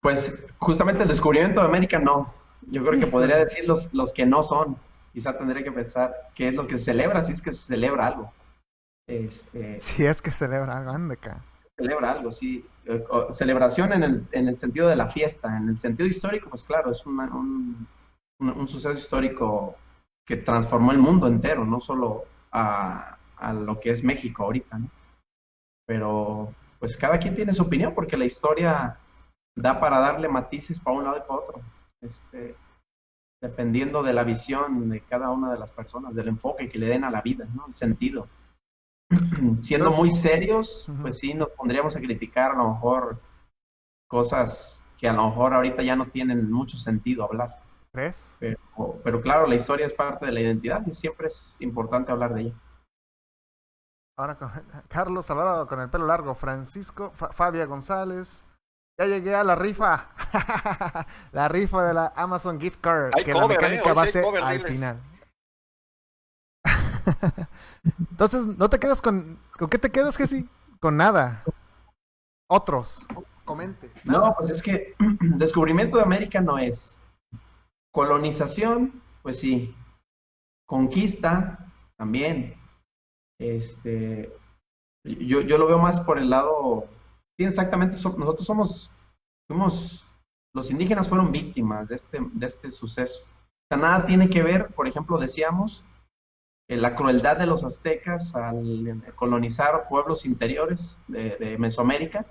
Speaker 6: Pues justamente el descubrimiento de América no. Yo creo que podría decir los que no son. Quizá tendría que pensar qué es lo que se celebra, si es que se celebra algo.
Speaker 2: Si es que celebra algo, anda acá.
Speaker 6: Celebra algo, sí. Celebración en el sentido de la fiesta. En el sentido histórico, pues claro, es un suceso histórico que transformó el mundo entero, no solo a lo que es México ahorita, ¿no? Pero pues cada quien tiene su opinión, porque la historia da para darle matices para un lado y para otro. Dependiendo de la visión de cada una de las personas, del enfoque que le den a la vida, ¿no? El sentido. Siendo muy serios, pues sí nos pondríamos a criticar a lo mejor cosas que a lo mejor ahorita ya no tienen mucho sentido hablar.
Speaker 2: ¿Crees?
Speaker 6: Pero claro, la historia es parte de la identidad y siempre es importante hablar de ella.
Speaker 2: Ahora con Carlos Alvarado con el pelo largo, Francisco, Fabia González. Ya llegué a la rifa. La rifa de la Amazon Gift Card.
Speaker 7: Hay
Speaker 2: que
Speaker 7: cover,
Speaker 2: la mecánica
Speaker 7: hoy
Speaker 2: va a
Speaker 7: sí hay
Speaker 2: ser
Speaker 7: cover,
Speaker 2: al
Speaker 7: dile.
Speaker 2: final. Entonces, ¿no te quedas con qué te quedas, Jesse? Con nada. Otros. Comente.
Speaker 6: No, pues es que descubrimiento de América no es. Colonización, pues sí. Conquista, también. Yo lo veo más por el lado. Sí, exactamente. Nosotros los indígenas fueron víctimas de este suceso. O sea, nada tiene que ver, por ejemplo, decíamos, la crueldad de los aztecas al colonizar pueblos interiores de Mesoamérica.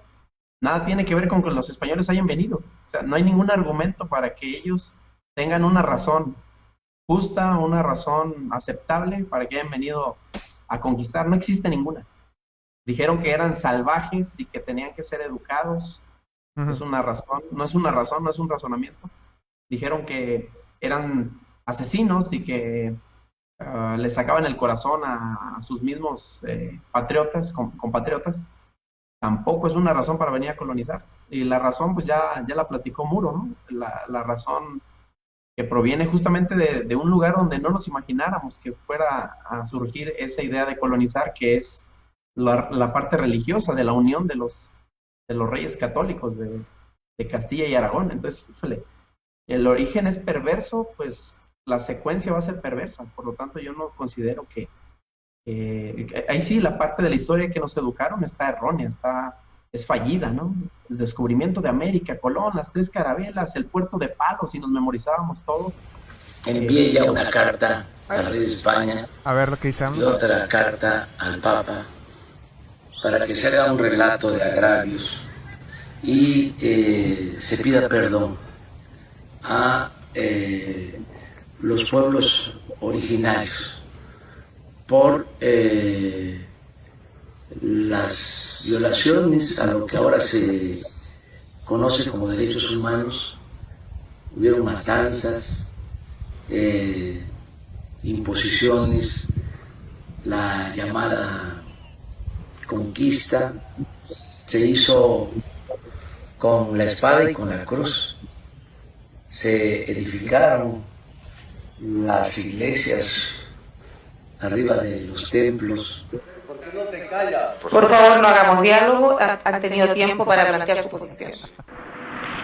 Speaker 6: Nada tiene que ver con que los españoles hayan venido. O sea, no hay ningún argumento para que ellos tengan una razón justa, una razón aceptable para que hayan venido a conquistar. No existe ninguna. Dijeron que eran salvajes y que tenían que ser educados.
Speaker 2: Uh-huh.
Speaker 6: Es una razón, no es una razón, no es un razonamiento. Dijeron que eran asesinos y que les sacaban el corazón a sus mismos compatriotas. Tampoco es una razón para venir a colonizar. Y la razón, pues ya la platicó Muro, ¿no? La razón que proviene justamente de un lugar donde no nos imagináramos que fuera a surgir esa idea de colonizar, que es la parte religiosa de la unión de los reyes católicos de Castilla y Aragón. Entonces, híjole, el origen es perverso, pues la secuencia va a ser perversa. Por lo tanto, yo no considero que ahí sí la parte de la historia que nos educaron está errónea, es fallida, ¿no? El descubrimiento de América, Colón, las 3 carabelas, el puerto de Palos, y nos memorizábamos todo.
Speaker 8: Envié ya una carta al rey de España
Speaker 2: A ver lo que dice
Speaker 8: y otra carta al Papa para que se haga un relato de agravios y se pida perdón a los pueblos originarios por las violaciones a lo que ahora se conoce como derechos humanos, hubieron matanzas, imposiciones, la llamada conquista se hizo con la espada y con la cruz. Se edificaron las iglesias arriba de los templos.
Speaker 9: Por favor, no hagamos diálogo. Han tenido tiempo para plantear su posición.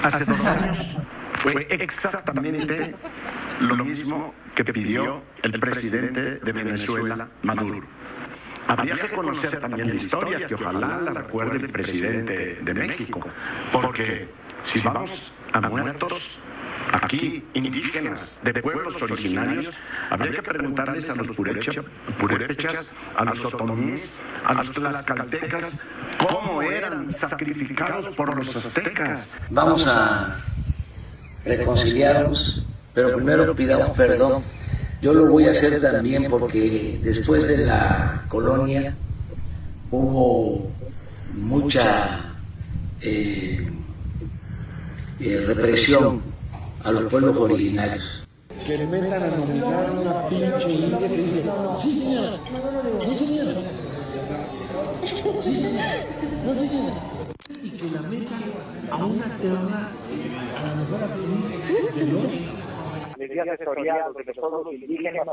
Speaker 10: Hace 2 años fue exactamente lo mismo que pidió el presidente de Venezuela, Maduro. Habría que conocer también la historia, que ojalá la recuerde el presidente de México, porque si vamos a muertos aquí, indígenas, de pueblos originarios, habría que preguntarles a los purépechas, a los otomíes, a los tlaxcaltecas, cómo eran sacrificados por los aztecas.
Speaker 8: Vamos a reconciliarnos, pero primero pidamos perdón. Yo lo voy a hacer también porque después de la colonia hubo mucha represión a los pueblos originarios.
Speaker 11: Que le metan a nominar una pinche india que dice, sí señora, no señora, sí señora, no señora, y que la metan a una terna, a la mejor actriz de los
Speaker 12: asesorías de los pueblos indígenas.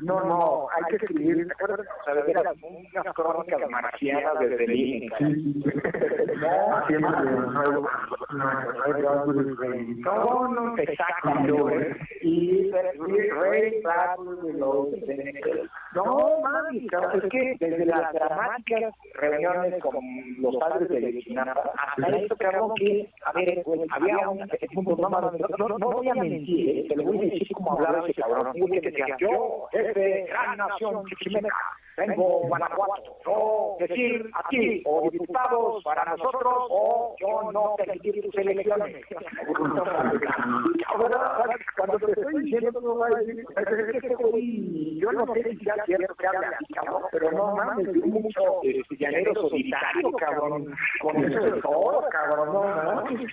Speaker 12: No, hay que escribir, ¿te acuerdas? O sea, de las muchas crónicas marcianas desde Lima. No, exacto. Y Rey, no, mami, es que desde las dramáticas reuniones con los padres de Ayotzinapa hasta esto, cabrón, que, a ver, pues, había no voy a mentir, te lo voy a decir como hablaba ese cabrón, que decía, yo, gran nación chichimeca, vengo Guanajuato, yo decir aquí, o diputados para nosotros, o yo no permitir tus elecciones. Cuando te estoy diciendo, no va a decir, yo no sé si ya es cierto que habla así, cabrón, pero no mames, vi mucho llanero solitario, cabrón, con eso de todo, cabrón, no mames,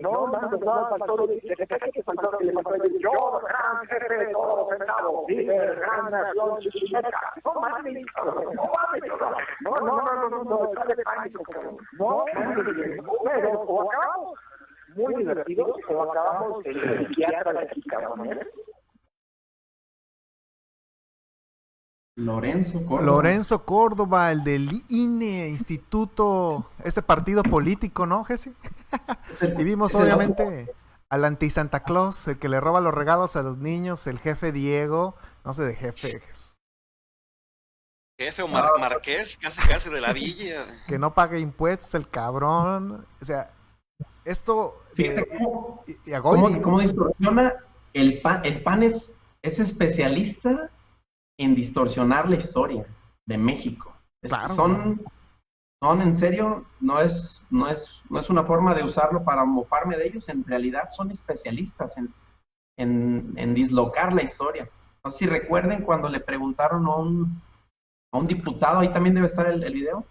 Speaker 12: no, pastor, que pastor le mató a decir, yo, gran jefe de todos los estados, líder, gran nación chichimeca, no mames, no, está de pánico, cabrón, no, pero o acabamos muy divertidos o acabamos el psiquiatra de aquí, cabrón,
Speaker 2: Lorenzo Córdoba, el del INE, Instituto, ese partido político, ¿no, Jesse? Y vimos obviamente al anti-Santa Claus, el que le roba los regalos a los niños, el jefe Diego, no sé de jefe.
Speaker 7: Jefe o marqués, casi de la villa.
Speaker 2: Que no pague impuestos, el cabrón. O sea, esto...
Speaker 6: ¿Cómo distorsiona? El PAN es especialista en distorsionar la historia de México.
Speaker 2: Claro.
Speaker 6: Son en serio, no es una forma de usarlo para mofarme de ellos, en realidad son especialistas en dislocar la historia. No sé si recuerden cuando le preguntaron a un diputado, ahí también debe estar el video,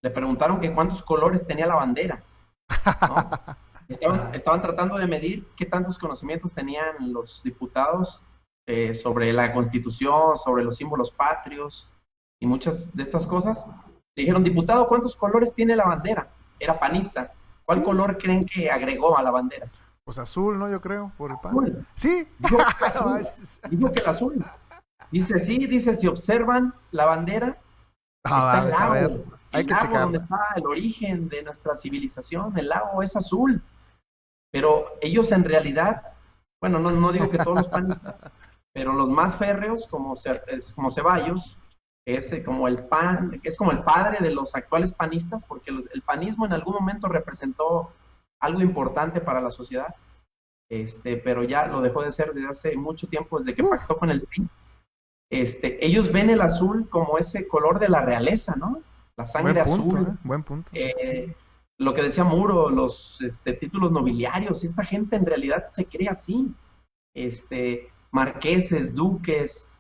Speaker 6: le preguntaron que cuántos colores tenía la bandera, ¿no? Estaban tratando de medir qué tantos conocimientos tenían los diputados sobre la Constitución, sobre los símbolos patrios y muchas de estas cosas. Le dijeron, diputado, ¿cuántos colores tiene la bandera? Era panista. ¿Cuál color creen que agregó a la bandera?
Speaker 2: Pues azul, ¿no? Yo creo, por el pan.
Speaker 6: Azul.
Speaker 2: Sí.
Speaker 6: Dijo que el azul. Dice, si observan la bandera, está el lago.
Speaker 2: A ver, hay que checarla.
Speaker 6: Donde está el origen de nuestra civilización, el lago es azul. Pero ellos en realidad, bueno, no digo que todos los panistas, pero los más férreos, como Ceballos, es como el padre de los actuales panistas, porque el panismo en algún momento representó algo importante para la sociedad, pero ya lo dejó de ser desde hace mucho tiempo, desde que pactó con el PRI. Ellos ven el azul como ese color de la realeza, ¿no? La sangre azul.
Speaker 2: Buen punto.
Speaker 6: Lo que decía Muro, los títulos nobiliarios, esta gente en realidad se cree así. marqueses, duques,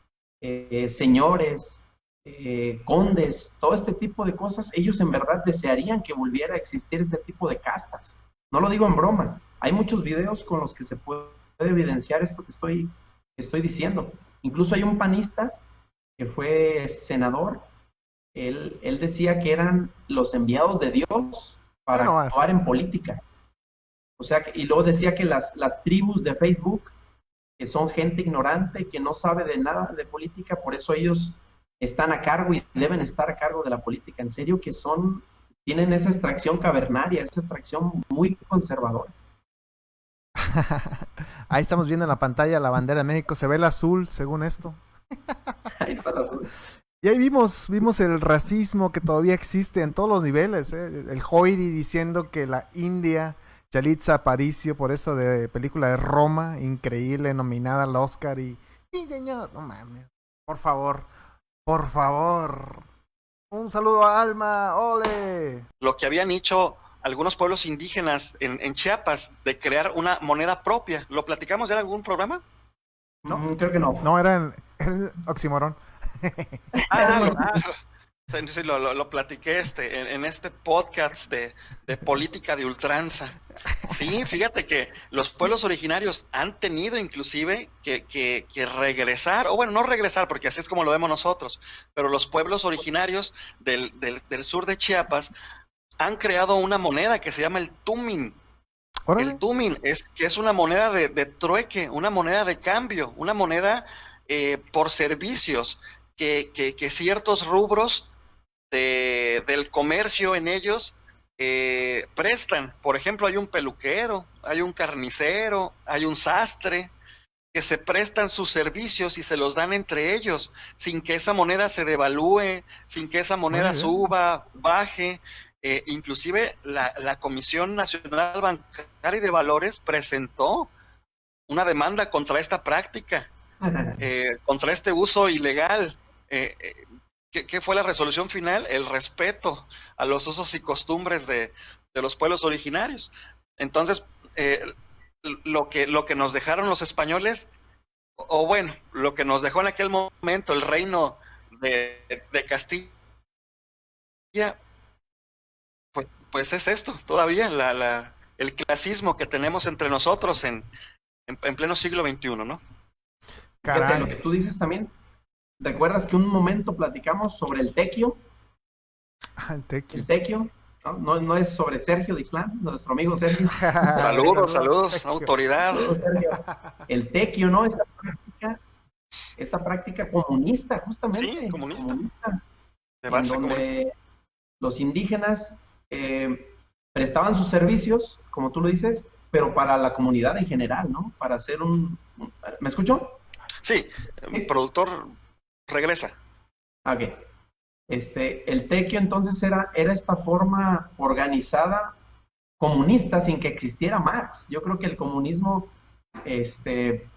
Speaker 6: señores, condes, todo este tipo de cosas, ellos en verdad desearían que volviera a existir este tipo de castas. No lo digo en broma, hay muchos videos con los que se puede evidenciar esto que estoy diciendo. Incluso hay un panista que fue senador, él decía que eran los enviados de Dios para actuar en política. O sea, y luego decía que las tribus de Facebook, que son gente ignorante, que no sabe de nada de política, por eso ellos están a cargo y deben estar a cargo de la política. En serio que tienen esa extracción cavernaria, esa extracción muy conservadora.
Speaker 2: Ahí estamos viendo en la pantalla la bandera de México, se ve el azul, según esto.
Speaker 6: Ahí está el azul.
Speaker 2: Y ahí vimos el racismo que todavía existe en todos los niveles, ¿eh? El Joiri diciendo que la India, Yalitza Aparicio, por eso de película de Roma, increíble, nominada al Oscar y señor, no mames, por favor, un saludo a Alma, ole.
Speaker 7: Lo que habían hecho algunos pueblos indígenas en Chiapas de crear una moneda propia, ¿lo platicamos ya en algún programa?
Speaker 6: No, creo que no.
Speaker 2: No, era el oxímoron.
Speaker 7: Sí, lo platiqué en este podcast de política de ultranza. Sí, fíjate que los pueblos originarios han tenido inclusive que regresar, o bueno, no regresar porque así es como lo vemos nosotros, pero los pueblos originarios del sur de Chiapas han creado una moneda que se llama el tumin.
Speaker 2: ¡Órale!
Speaker 7: El tumin es una moneda de trueque, una moneda de cambio, una moneda por servicios que ciertos rubros del comercio en ellos prestan. Por ejemplo, hay un peluquero, hay un carnicero, hay un sastre, que se prestan sus servicios y se los dan entre ellos, sin que esa moneda se devalúe, sin que esa moneda suba, baje. Inclusive la Comisión Nacional Bancaria y de Valores presentó una demanda contra esta práctica, contra este uso ilegal. ¿Qué fue la resolución final? El respeto a los usos y costumbres de los pueblos originarios. Entonces, lo que nos dejaron los españoles, o bueno, lo que nos dejó en aquel momento el reino de Castilla, pues es esto, todavía el clasismo que tenemos entre nosotros en pleno siglo XXI, ¿no?
Speaker 6: Fíjate, lo que tú dices también, ¿te acuerdas que un momento platicamos sobre el tequio?
Speaker 2: El tequio.
Speaker 6: El tequio, no es sobre Sergio de Islán, nuestro amigo Sergio.
Speaker 7: Saludos, autoridad.
Speaker 6: Saludos, Sergio. El tequio, ¿no? Esa práctica comunista, justamente.
Speaker 7: Sí, comunista. De
Speaker 6: base donde comunista. Los indígenas prestaban sus servicios, como tú lo dices, pero para la comunidad en general, ¿no? Para hacer ¿me escuchó?
Speaker 7: Sí, el productor regresa.
Speaker 6: Ok. El tequio entonces era esta forma organizada comunista sin que existiera Marx. Yo creo que el comunismo de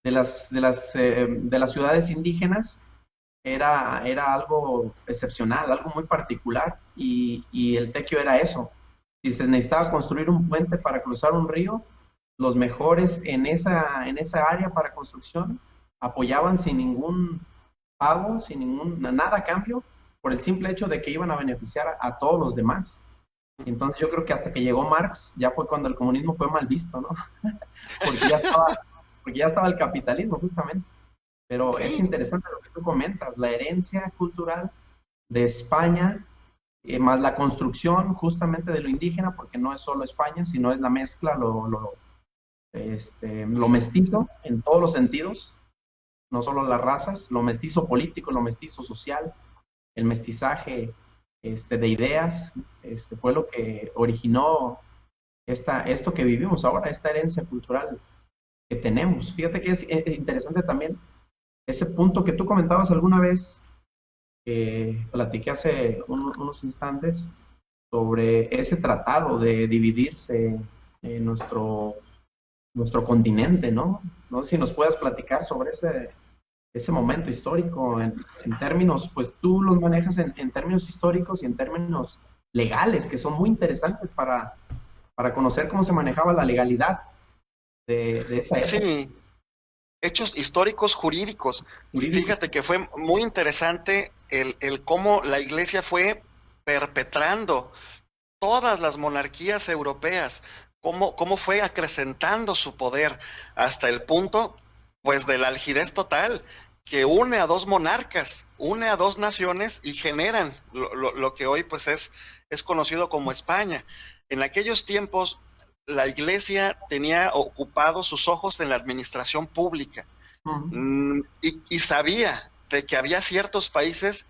Speaker 6: las ciudades indígenas era algo excepcional, algo muy particular, y el tequio era eso. Si se necesitaba construir un puente para cruzar un río, los mejores en esa área para construcción apoyaban sin ningún pago, nada a cambio, por el simple hecho de que iban a beneficiar a todos los demás. Entonces yo creo que hasta que llegó Marx ya fue cuando el comunismo fue mal visto, ¿no? porque ya estaba el capitalismo, justamente. Pero sí, es interesante lo que tú comentas, la herencia cultural de España, más la construcción justamente de lo indígena, porque no es solo España, sino es la mezcla, lo mestizo en todos los sentidos, no solo las razas, lo mestizo político, lo mestizo social, el mestizaje de ideas, fue lo que originó esto que vivimos ahora, esta herencia cultural que tenemos. Fíjate que es interesante también ese punto que tú comentabas alguna vez, platiqué hace unos instantes sobre ese tratado de dividirse en nuestro continente, ¿no? No sé si nos puedas platicar sobre ese momento histórico en términos, pues tú los manejas en términos históricos y en términos legales, que son muy interesantes para conocer cómo se manejaba la legalidad de esa época.
Speaker 7: Sí, hechos históricos jurídicos. Fíjate que fue muy interesante el cómo la Iglesia fue perpetrando todas las monarquías europeas, cómo fue acrecentando su poder hasta el punto, pues, de la algidez total, que une a dos monarcas, une a dos naciones y generan lo que hoy, pues, es conocido como España. En aquellos tiempos, la Iglesia tenía ocupados sus ojos en la administración pública, y sabía de que había ciertos países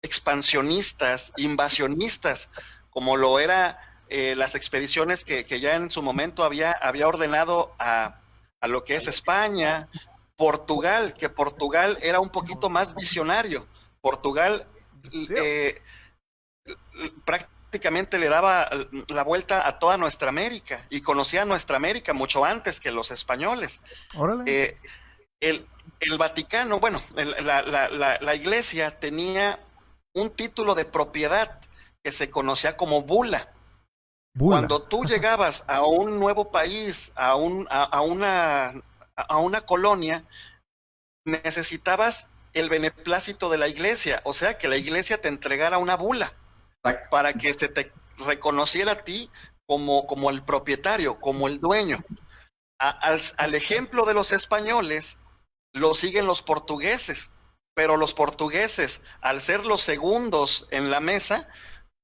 Speaker 7: expansionistas, invasionistas, como lo era las expediciones que ya en su momento había ordenado a lo que es España, Portugal, que Portugal era un poquito más visionario. Portugal prácticamente le daba la vuelta a toda nuestra América y conocía nuestra América mucho antes que los españoles.
Speaker 2: Órale.
Speaker 7: El Vaticano, bueno, la Iglesia tenía un título de propiedad que se conocía como bula. Cuando tú llegabas a un nuevo país, a una colonia, necesitabas el beneplácito de la Iglesia, o sea, que la Iglesia te entregara una bula para que se te reconociera a ti como el propietario, como el dueño. Al ejemplo de los españoles, lo siguen los portugueses, pero los portugueses, al ser los segundos en la mesa,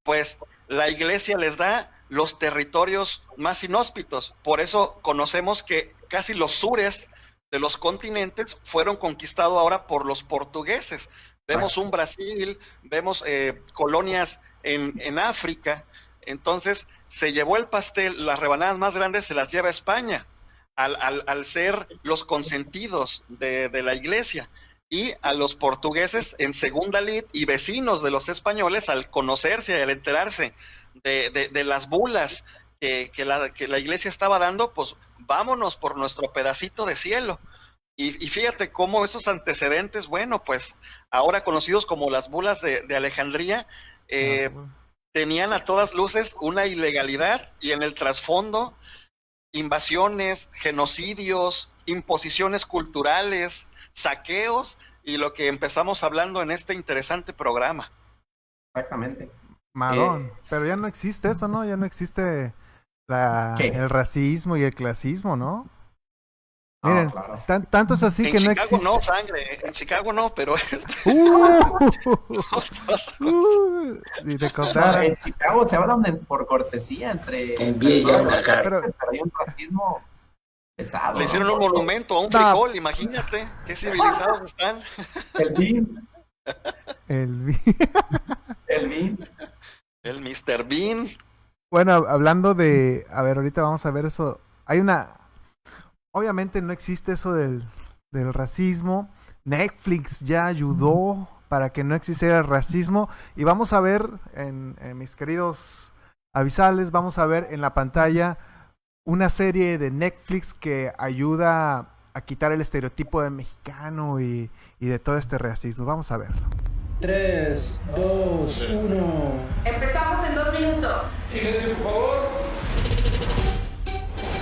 Speaker 7: pues la Iglesia les da los territorios más inhóspitos. Por eso conocemos que casi los sures de los continentes fueron conquistados ahora por los portugueses. Vemos un Brasil, vemos colonias en África. Entonces se llevó el pastel, las rebanadas más grandes se las lleva España, al ser los consentidos de la Iglesia. Y a los portugueses en segunda lid y vecinos de los españoles, al conocerse y al enterarse de las bulas que la Iglesia estaba dando, pues vámonos por nuestro pedacito de cielo. Y fíjate cómo esos antecedentes, bueno, pues ahora conocidos como las bulas de Alejandría, tenían a todas luces una ilegalidad, y en el trasfondo invasiones, genocidios, imposiciones culturales, saqueos, y lo que empezamos hablando en este interesante programa.
Speaker 6: Exactamente.
Speaker 2: Madón, pero ya no existe eso, ¿no? Ya no existe el racismo y el clasismo, ¿no? Miren,
Speaker 6: claro.
Speaker 2: Tanto es así
Speaker 7: en
Speaker 2: que no
Speaker 7: Chicago
Speaker 2: existe.
Speaker 7: no, sangre, en Chicago no, pero...
Speaker 2: Y te contara.
Speaker 6: En Chicago se hablan por cortesía entre...
Speaker 8: Envíe ya una carta.
Speaker 6: Pero hay un racismo pesado.
Speaker 7: Le hicieron un monumento a un frijol, imagínate, qué civilizados están.
Speaker 6: El Bean. El Mr. Bean.
Speaker 2: Bueno, hablando de... A ver, ahorita vamos a ver eso. Hay una... Obviamente no existe eso del racismo. Netflix ya ayudó para que no existiera el racismo. Y vamos a ver, en mis queridos avisales, vamos a ver en la pantalla una serie de Netflix que ayuda a quitar el estereotipo de mexicano y de todo este racismo. Vamos a verlo.
Speaker 11: 3, 2, 1.
Speaker 9: Empezamos en 2 minutos.
Speaker 11: Silencio, por favor.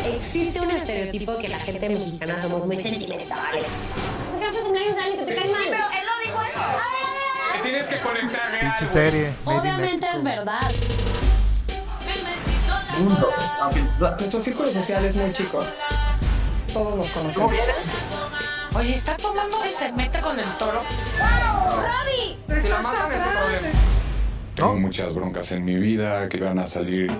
Speaker 1: Existe un estereotipo que la gente mexicana somos muy sentimentales. ¿Por qué haces cumpleaños de alguien que te cae mal?
Speaker 9: Pero él no dijo eso.
Speaker 11: Te tienes que conectar real.
Speaker 2: Pinche serie.
Speaker 1: Obviamente es verdad.
Speaker 13: Nuestro círculo social es muy chico. Todos nos conocemos.
Speaker 9: Oye, ¿está tomando de cerveza con el toro?
Speaker 13: Si la matan es tu problema.
Speaker 14: Tengo muchas broncas en mi vida que van a salir.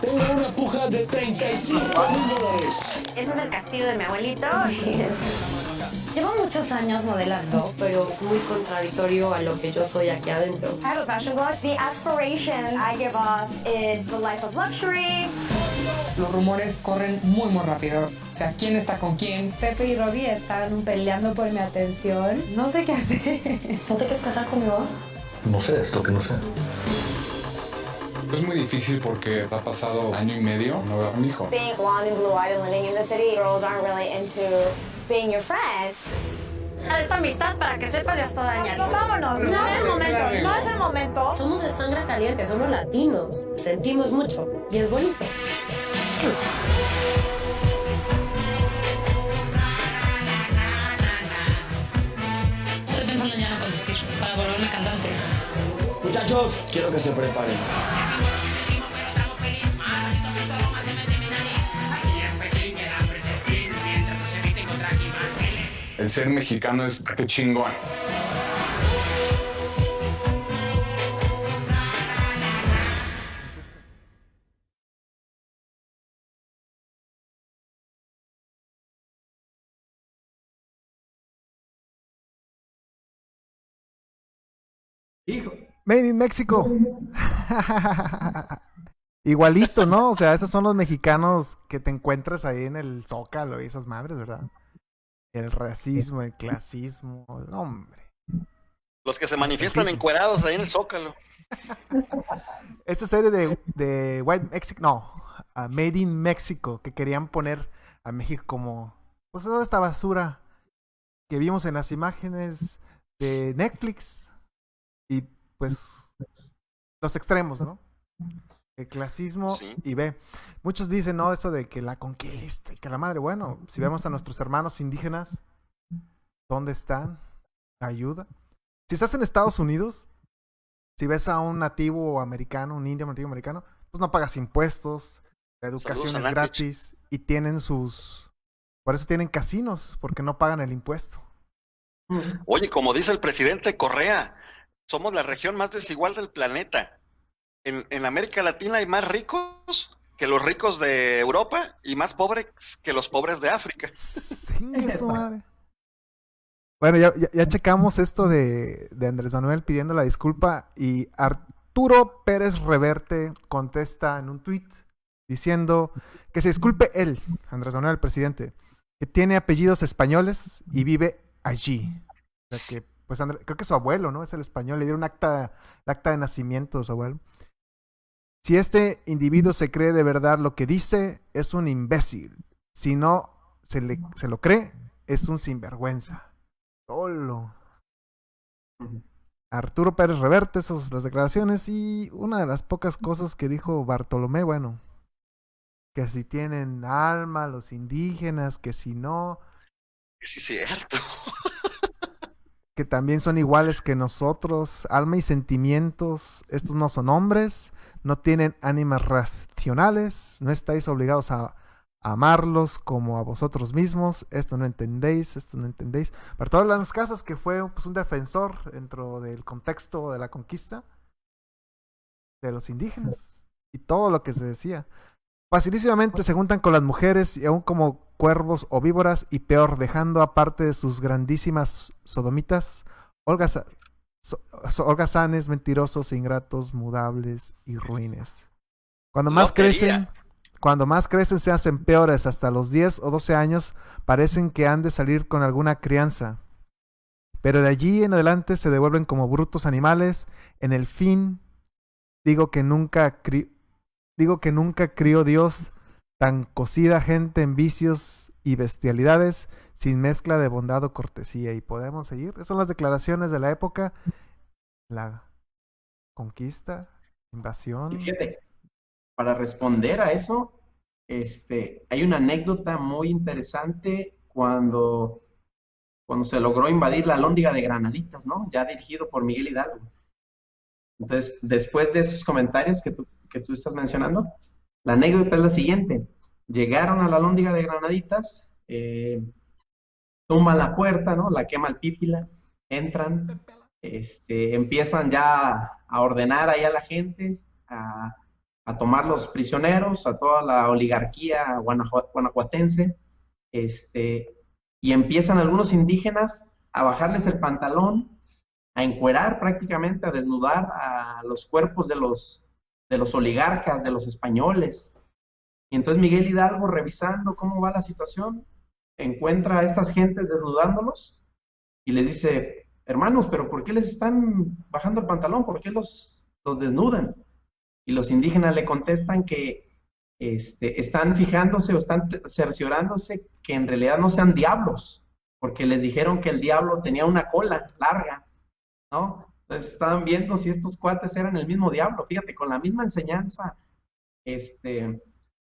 Speaker 11: Tengo una puja de $35,000.
Speaker 1: Ese es el castillo de mi abuelito. Llevo muchos años modelando, pero es muy contradictorio a lo que yo soy aquí adentro.
Speaker 15: I have a fashion blog. The aspiration I give off is the life of luxury.
Speaker 13: Los rumores corren muy rápido. O sea, ¿quién está con quién?
Speaker 16: Pepe y Robbie están peleando por mi atención. No sé qué hacer.
Speaker 15: ¿No te quieres casar conmigo?
Speaker 14: No sé, es lo que no sé. Es muy difícil porque ha pasado año y medio no veo a mi hijo.
Speaker 15: Being blonde and blue-eyed and living in the city, girls aren't really into being your friend.
Speaker 9: Esta amistad, para que sepas, ya está dañada.
Speaker 15: Vámonos, no es el momento, no es el momento.
Speaker 1: Somos de sangre caliente, somos latinos. Sentimos mucho y es bonito.
Speaker 13: decir, para volverme cantante.
Speaker 11: Muchachos, quiero que se preparen.
Speaker 14: El ser mexicano es qué chingón.
Speaker 6: Hijo.
Speaker 2: Made in Mexico. Igualito, ¿no? O sea, esos son los mexicanos que te encuentras ahí en el Zócalo y esas madres, ¿verdad? El racismo, el clasismo, no, hombre.
Speaker 7: Los que se manifiestan encuerados ahí en el Zócalo.
Speaker 2: Esta serie de White Mexico, no, Made in Mexico, que querían poner a México como, pues toda esta basura que vimos en las imágenes de Netflix y pues los extremos, ¿no? El clasismo y ve. Muchos dicen, no, eso de que la conquista y que la madre, bueno, si vemos a nuestros hermanos indígenas, ¿dónde están? ¿La ayuda? Si estás en Estados Unidos, si ves a un nativo americano, un indio nativo americano, pues no pagas impuestos, la educación es gratis y tienen sus... Por eso tienen casinos, porque no pagan el impuesto.
Speaker 7: Oye, como dice el presidente Correa, somos la región más desigual del planeta. En América Latina hay más ricos que los ricos de Europa y más pobres que los pobres de África.
Speaker 2: Chingue su madre. Bueno, ya checamos esto de Andrés Manuel pidiendo la disculpa y Arturo Pérez Reverte contesta en un tuit diciendo que se disculpe él, Andrés Manuel, el presidente, que tiene apellidos españoles y vive allí. O sea que, pues creo que su abuelo, ¿no? Es el español, le dieron el acta de nacimiento de su abuelo. Si este individuo se cree de verdad lo que dice, es un imbécil. Si no se lo cree, es un sinvergüenza. Solo. Arturo Pérez Reverte, esas las declaraciones y una de las pocas cosas que dijo Bartolomé, bueno, que si tienen alma los indígenas, que si no.
Speaker 7: Sí, cierto.
Speaker 2: Que también son iguales que nosotros, alma y sentimientos, estos no son hombres, no tienen ánimas racionales, no estáis obligados a amarlos como a vosotros mismos, esto no entendéis. Bartolomé Las Casas, que fue pues, un defensor dentro del contexto de la conquista de los indígenas y todo lo que se decía. Facilísimamente se juntan con las mujeres y aún como cuervos o víboras y peor, dejando aparte de sus grandísimas sodomitas, holgazanes, mentirosos, ingratos, mudables y ruines. Cuando más crecen, se hacen peores. Hasta los 10 o 12 años parecen que han de salir con alguna crianza. Pero de allí en adelante se devuelven como brutos animales. En el fin, digo que nunca crió Dios tan cocida gente en vicios y bestialidades, sin mezcla de bondad o cortesía. Y podemos seguir. Esas son las declaraciones de la época. La conquista, invasión.
Speaker 6: Y fíjate, para responder a eso, hay una anécdota muy interesante cuando se logró invadir la Alhóndiga de Granaditas, ¿no? Ya dirigido por Miguel Hidalgo. Entonces, después de esos comentarios que tú estás mencionando, la anécdota es la siguiente. Llegaron a la Alhóndiga de Granaditas, tumban la puerta, ¿no? La quema el pípila, entran, empiezan ya a ordenar ahí a la gente, a tomar los prisioneros, a toda la oligarquía guanajuatense, y empiezan algunos indígenas a bajarles el pantalón, a encuerar prácticamente, a desnudar a los cuerpos de los oligarcas, de los españoles. Y entonces Miguel Hidalgo, revisando cómo va la situación, encuentra a estas gentes desnudándolos y les dice: hermanos, ¿pero por qué les están bajando el pantalón? ¿Por qué los desnudan? Y los indígenas le contestan que están fijándose o están cerciorándose que en realidad no sean diablos, porque les dijeron que el diablo tenía una cola larga, ¿no? Entonces estaban viendo si estos cuates eran el mismo diablo. Fíjate, con la misma enseñanza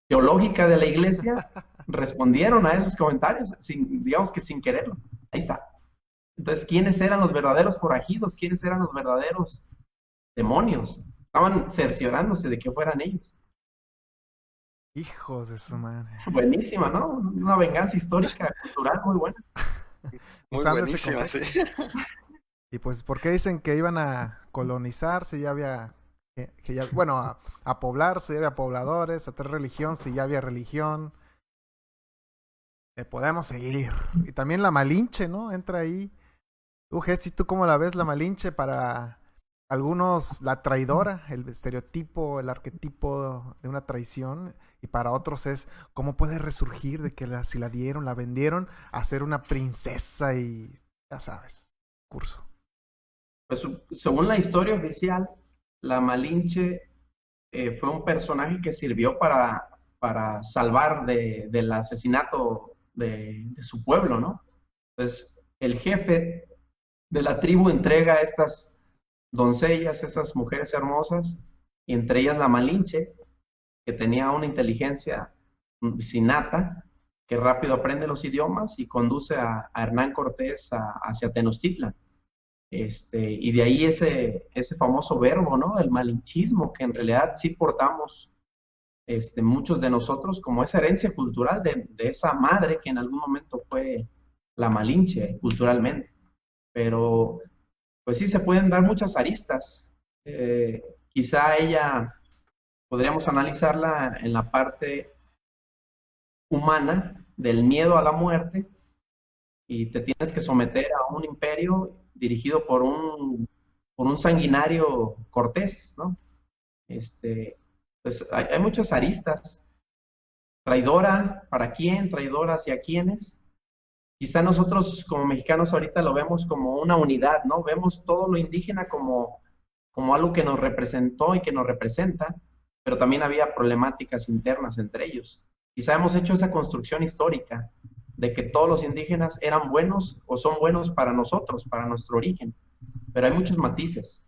Speaker 6: teológica de la iglesia, respondieron a esos comentarios, digamos que sin quererlo. Ahí está. Entonces, ¿quiénes eran los verdaderos forajidos? ¿Quiénes eran los verdaderos demonios? Estaban cerciorándose de que fueran ellos.
Speaker 2: Hijos de su madre.
Speaker 6: Buenísima, ¿no? Una venganza histórica, cultural, muy buena.
Speaker 7: Muy
Speaker 2: Usando ese
Speaker 7: buenísima, sí.
Speaker 2: contexto. Y pues, ¿por qué dicen que iban a colonizar si ya había, bueno, a poblar si ya había pobladores, a tener religión si ya había religión? Podemos seguir. Y también la Malinche, ¿no? Entra ahí. Jessy, ¿tú cómo la ves la Malinche? Para algunos, la traidora, el estereotipo, el arquetipo de una traición. Y para otros es cómo puede resurgir de que si la dieron, la vendieron, a ser una princesa y ya sabes, curso.
Speaker 6: Pues según la historia oficial, la Malinche fue un personaje que sirvió para salvar del asesinato de su pueblo, ¿no? Entonces, el jefe de la tribu entrega a estas doncellas, esas mujeres hermosas, y entre ellas la Malinche, que tenía una inteligencia innata, que rápido aprende los idiomas y conduce a Hernán Cortés hacia Tenochtitlan. Y de ahí ese famoso verbo, ¿no? El malinchismo, que en realidad sí portamos muchos de nosotros como esa herencia cultural de esa madre que en algún momento fue la Malinche culturalmente. Pero pues sí se pueden dar muchas aristas. Quizá ella podríamos analizarla en la parte humana del miedo a la muerte, y te tienes que someter a un imperio dirigido por un sanguinario Cortés, ¿no? Pues hay muchas aristas. Traidora, ¿para quién? Traidora, ¿hacia quiénes? Quizá nosotros como mexicanos ahorita lo vemos como una unidad, ¿no? Vemos todo lo indígena como algo que nos representó y que nos representa, pero también había problemáticas internas entre ellos. Quizá hemos hecho esa construcción histórica de que todos los indígenas eran buenos o son buenos para nosotros, para nuestro origen, pero hay muchos matices.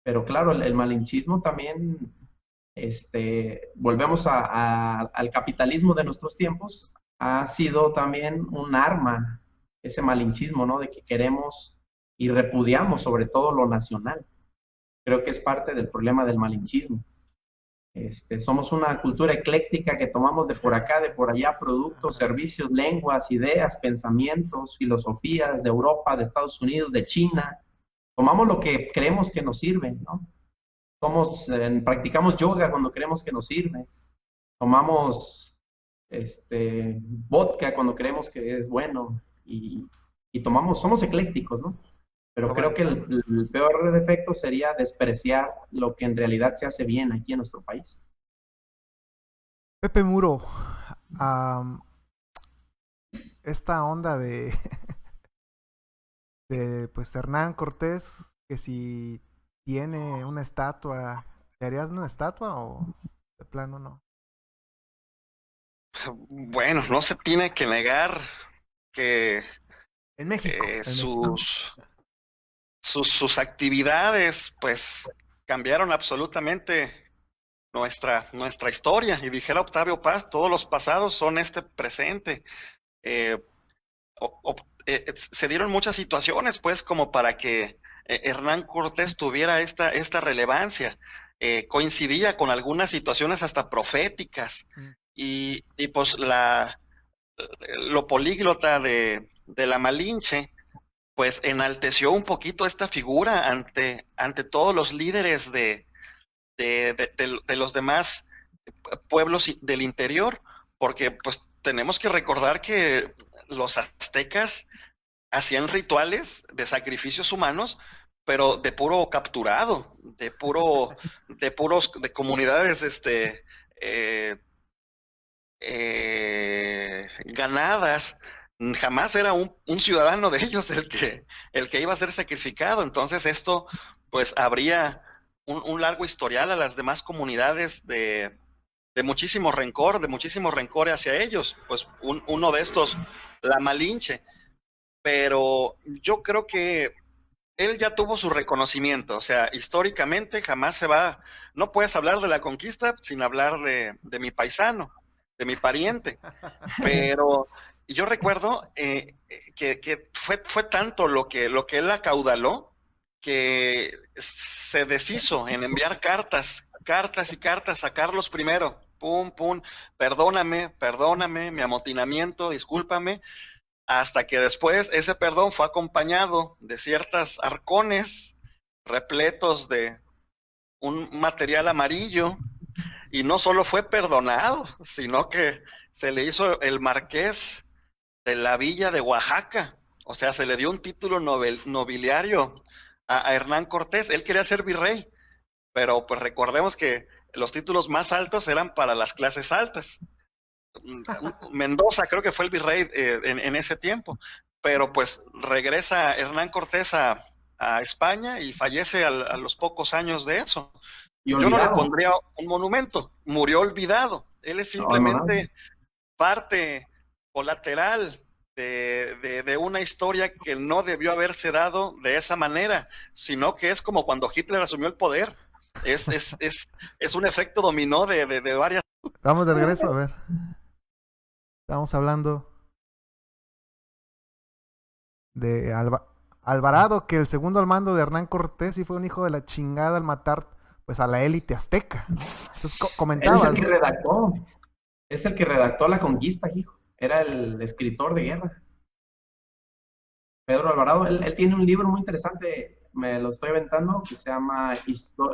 Speaker 6: Pero claro, el malinchismo también, volvemos al capitalismo de nuestros tiempos, ha sido también un arma, ese malinchismo, ¿no? De que queremos y repudiamos sobre todo lo nacional. Creo que es parte del problema del malinchismo. Somos una cultura ecléctica que tomamos de por acá, de por allá, productos, servicios, lenguas, ideas, pensamientos, filosofías de Europa, de Estados Unidos, de China. Tomamos lo que creemos que nos sirve, ¿no? Practicamos yoga cuando creemos que nos sirve. Tomamos vodka cuando creemos que es bueno. Y somos eclécticos, ¿no? Pero creo que el peor defecto sería despreciar lo que en realidad se hace bien aquí en nuestro país.
Speaker 2: Pepe Muro, esta onda de pues Hernán Cortés, que si tiene una estatua, ¿te harías una estatua o de plano no?
Speaker 7: Bueno, no se tiene que negar que
Speaker 2: en México,
Speaker 7: sus actividades pues cambiaron absolutamente nuestra historia, y dijera Octavio Paz, todos los pasados son presente. Se dieron muchas situaciones pues como para que Hernán Cortés tuviera esta relevancia. Coincidía con algunas situaciones hasta proféticas, y pues lo políglota de la Malinche pues enalteció un poquito esta figura ante todos los líderes de los demás pueblos del interior, porque pues tenemos que recordar que los aztecas hacían rituales de sacrificios humanos, pero de puro capturado, de comunidades ganadas. Jamás era un ciudadano de ellos el que iba a ser sacrificado. Entonces esto pues habría un largo historial a las demás comunidades de muchísimo rencor hacia ellos. Pues uno de estos, la Malinche. Pero yo creo que él ya tuvo su reconocimiento. O sea, históricamente jamás no puedes hablar de la conquista sin hablar de mi paisano, de mi pariente. Pero Y yo recuerdo que fue tanto lo que él acaudaló que se deshizo en enviar cartas y cartas a Carlos I. Pum, pum, perdóname, mi amotinamiento, discúlpame, hasta que después ese perdón fue acompañado de ciertas arcones repletos de un material amarillo, y no solo fue perdonado, sino que se le hizo el marqués de la villa de Oaxaca. O sea, se le dio un título nobiliario a Hernán Cortés. Él quería ser virrey, pero pues recordemos que los títulos más altos eran para las clases altas. Mendoza creo que fue el virrey en ese tiempo, pero pues regresa Hernán Cortés a España y fallece a los pocos años de eso. Yo no le pondría un monumento, murió olvidado. Él es simplemente parte colateral de una historia que no debió haberse dado de esa manera, sino que es como cuando Hitler asumió el poder. Es un efecto dominó de varias...
Speaker 2: Vamos de regreso, a ver. Estamos hablando de Alvarado, que el segundo al mando de Hernán Cortés sí fue un hijo de la chingada al matar pues a la élite azteca. Entonces comentabas.
Speaker 6: Él es el que redactó la conquista, hijo. Era el escritor de guerra. Pedro Alvarado, él tiene un libro muy interesante, me lo estoy aventando, que se llama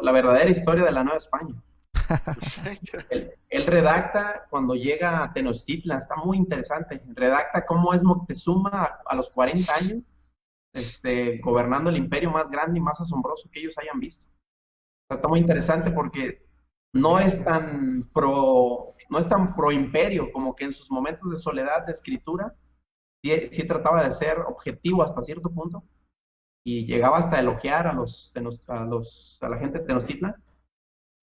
Speaker 6: La verdadera historia de la Nueva España. Él redacta cuando llega a Tenochtitlan, está muy interesante. Redacta cómo es Moctezuma a los 40 años, gobernando el imperio más grande y más asombroso que ellos hayan visto. Está muy interesante porque no es tan pro imperio, como que en sus momentos de soledad de escritura sí trataba de ser objetivo hasta cierto punto, y llegaba hasta elogiar a la gente de Tenochtitlan,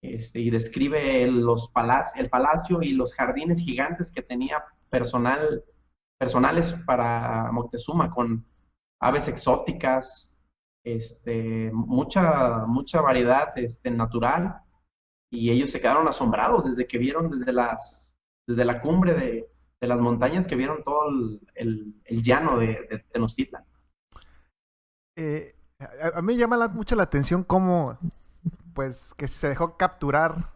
Speaker 6: y describe el palacio y los jardines gigantes que tenía personales para Moctezuma, con aves exóticas, mucha variedad natural, y ellos se quedaron asombrados desde que vieron desde la cumbre de las montañas, que vieron todo el llano de Tenochtitlan.
Speaker 2: A mí me llama mucho la atención cómo pues que se dejó capturar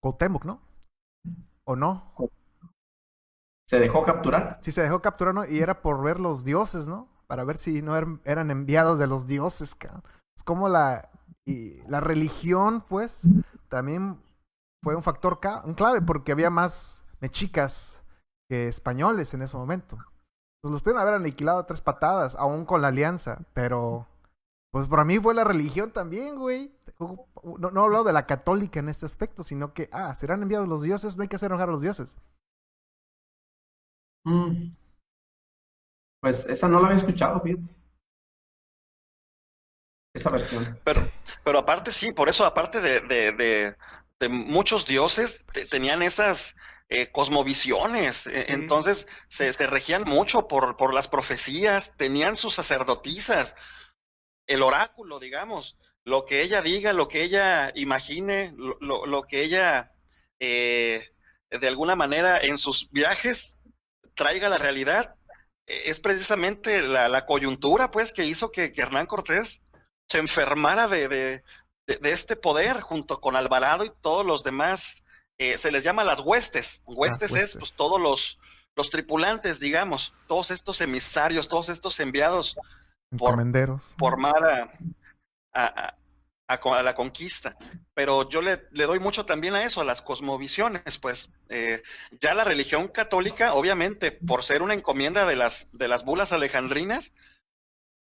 Speaker 2: Cuauhtémoc, ¿no? ¿O no?
Speaker 6: ¿Se dejó capturar?
Speaker 2: Sí, se dejó capturar, ¿no? Y era por ver los dioses, ¿no? Para ver si no eran enviados de los dioses, cabrón. Es como la religión, pues, también fue un factor clave, porque había más mexicas que españoles en ese momento. Pues los pudieron haber aniquilado a 3 patadas, aún con la alianza, pero pues para mí fue la religión también, güey. No hablo de la católica en este aspecto, sino que, serán enviados los dioses, no hay que hacer enojar a los dioses.
Speaker 6: Pues esa no la había escuchado, fíjate. Esa versión.
Speaker 7: Pero aparte sí, por eso aparte de muchos dioses tenían esas cosmovisiones, sí. Entonces se regían mucho por las profecías, tenían sus sacerdotisas, el oráculo, digamos, lo que ella diga, lo que ella imagine, lo que ella de alguna manera en sus viajes traiga la realidad, es precisamente la coyuntura, pues, que hizo que Hernán Cortés se enfermara de este poder, junto con Alvarado y todos los demás. Se les llama las huestes. Huestes es pues todos los tripulantes, digamos, todos estos emisarios, todos estos enviados por mar a la conquista. Pero yo le doy mucho también a eso, a las cosmovisiones, pues. Ya la religión católica, obviamente, por ser una encomienda de las bulas alejandrinas,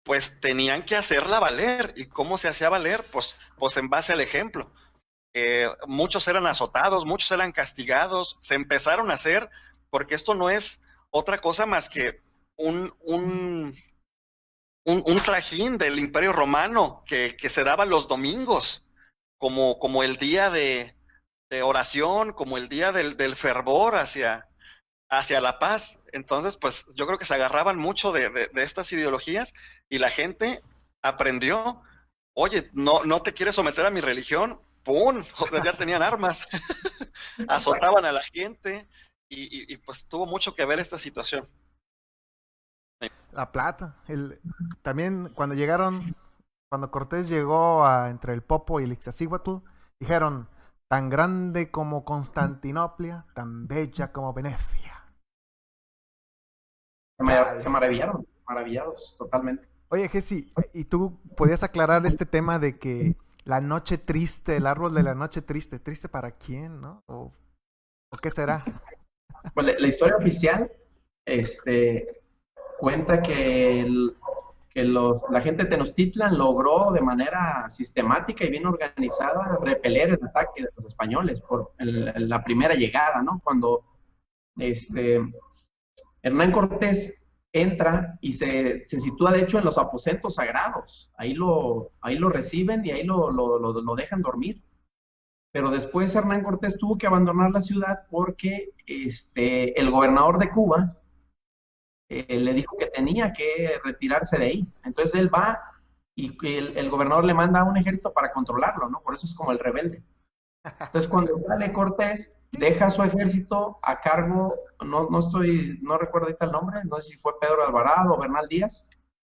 Speaker 7: pues tenían que hacerla valer. ¿Y cómo se hacía valer? Pues en base al ejemplo. Muchos eran azotados, muchos eran castigados, se empezaron a hacer, porque esto no es otra cosa más que un trajín del Imperio Romano que se daba los domingos, como el día de oración, como el día del fervor hacia la paz. Entonces, pues yo creo que se agarraban mucho de estas ideologías, y la gente aprendió, oye, no te quieres someter a mi religión, ¡pum! Ya tenían armas, azotaban a la gente, y pues tuvo mucho que ver esta situación.
Speaker 2: La plata. También cuando Cortés llegó entre el Popo y el Ixtaccíhuatl, dijeron, tan grande como Constantinopla, tan bella como Venecia.
Speaker 6: Se maravillaron, maravillados, totalmente.
Speaker 2: Oye, Jessy, ¿y tú podías aclarar este tema de que la noche triste, el árbol de la noche triste, triste para quién, ¿no? ¿O qué será?
Speaker 6: Pues la historia oficial, cuenta que la gente de Tenochtitlan logró de manera sistemática y bien organizada repeler el ataque de los españoles por la primera llegada, ¿no? Cuando Hernán Cortés entra y se sitúa de hecho en los aposentos sagrados, ahí lo reciben y ahí lo dejan dormir. Pero después Hernán Cortés tuvo que abandonar la ciudad porque el gobernador de Cuba le dijo que tenía que retirarse de ahí. Entonces él va y el gobernador le manda un ejército para controlarlo, ¿no? Por eso es como el rebelde. Entonces cuando sale Cortés, deja su ejército a cargo, no recuerdo ahorita el nombre, no sé si fue Pedro Alvarado o Bernal Díaz,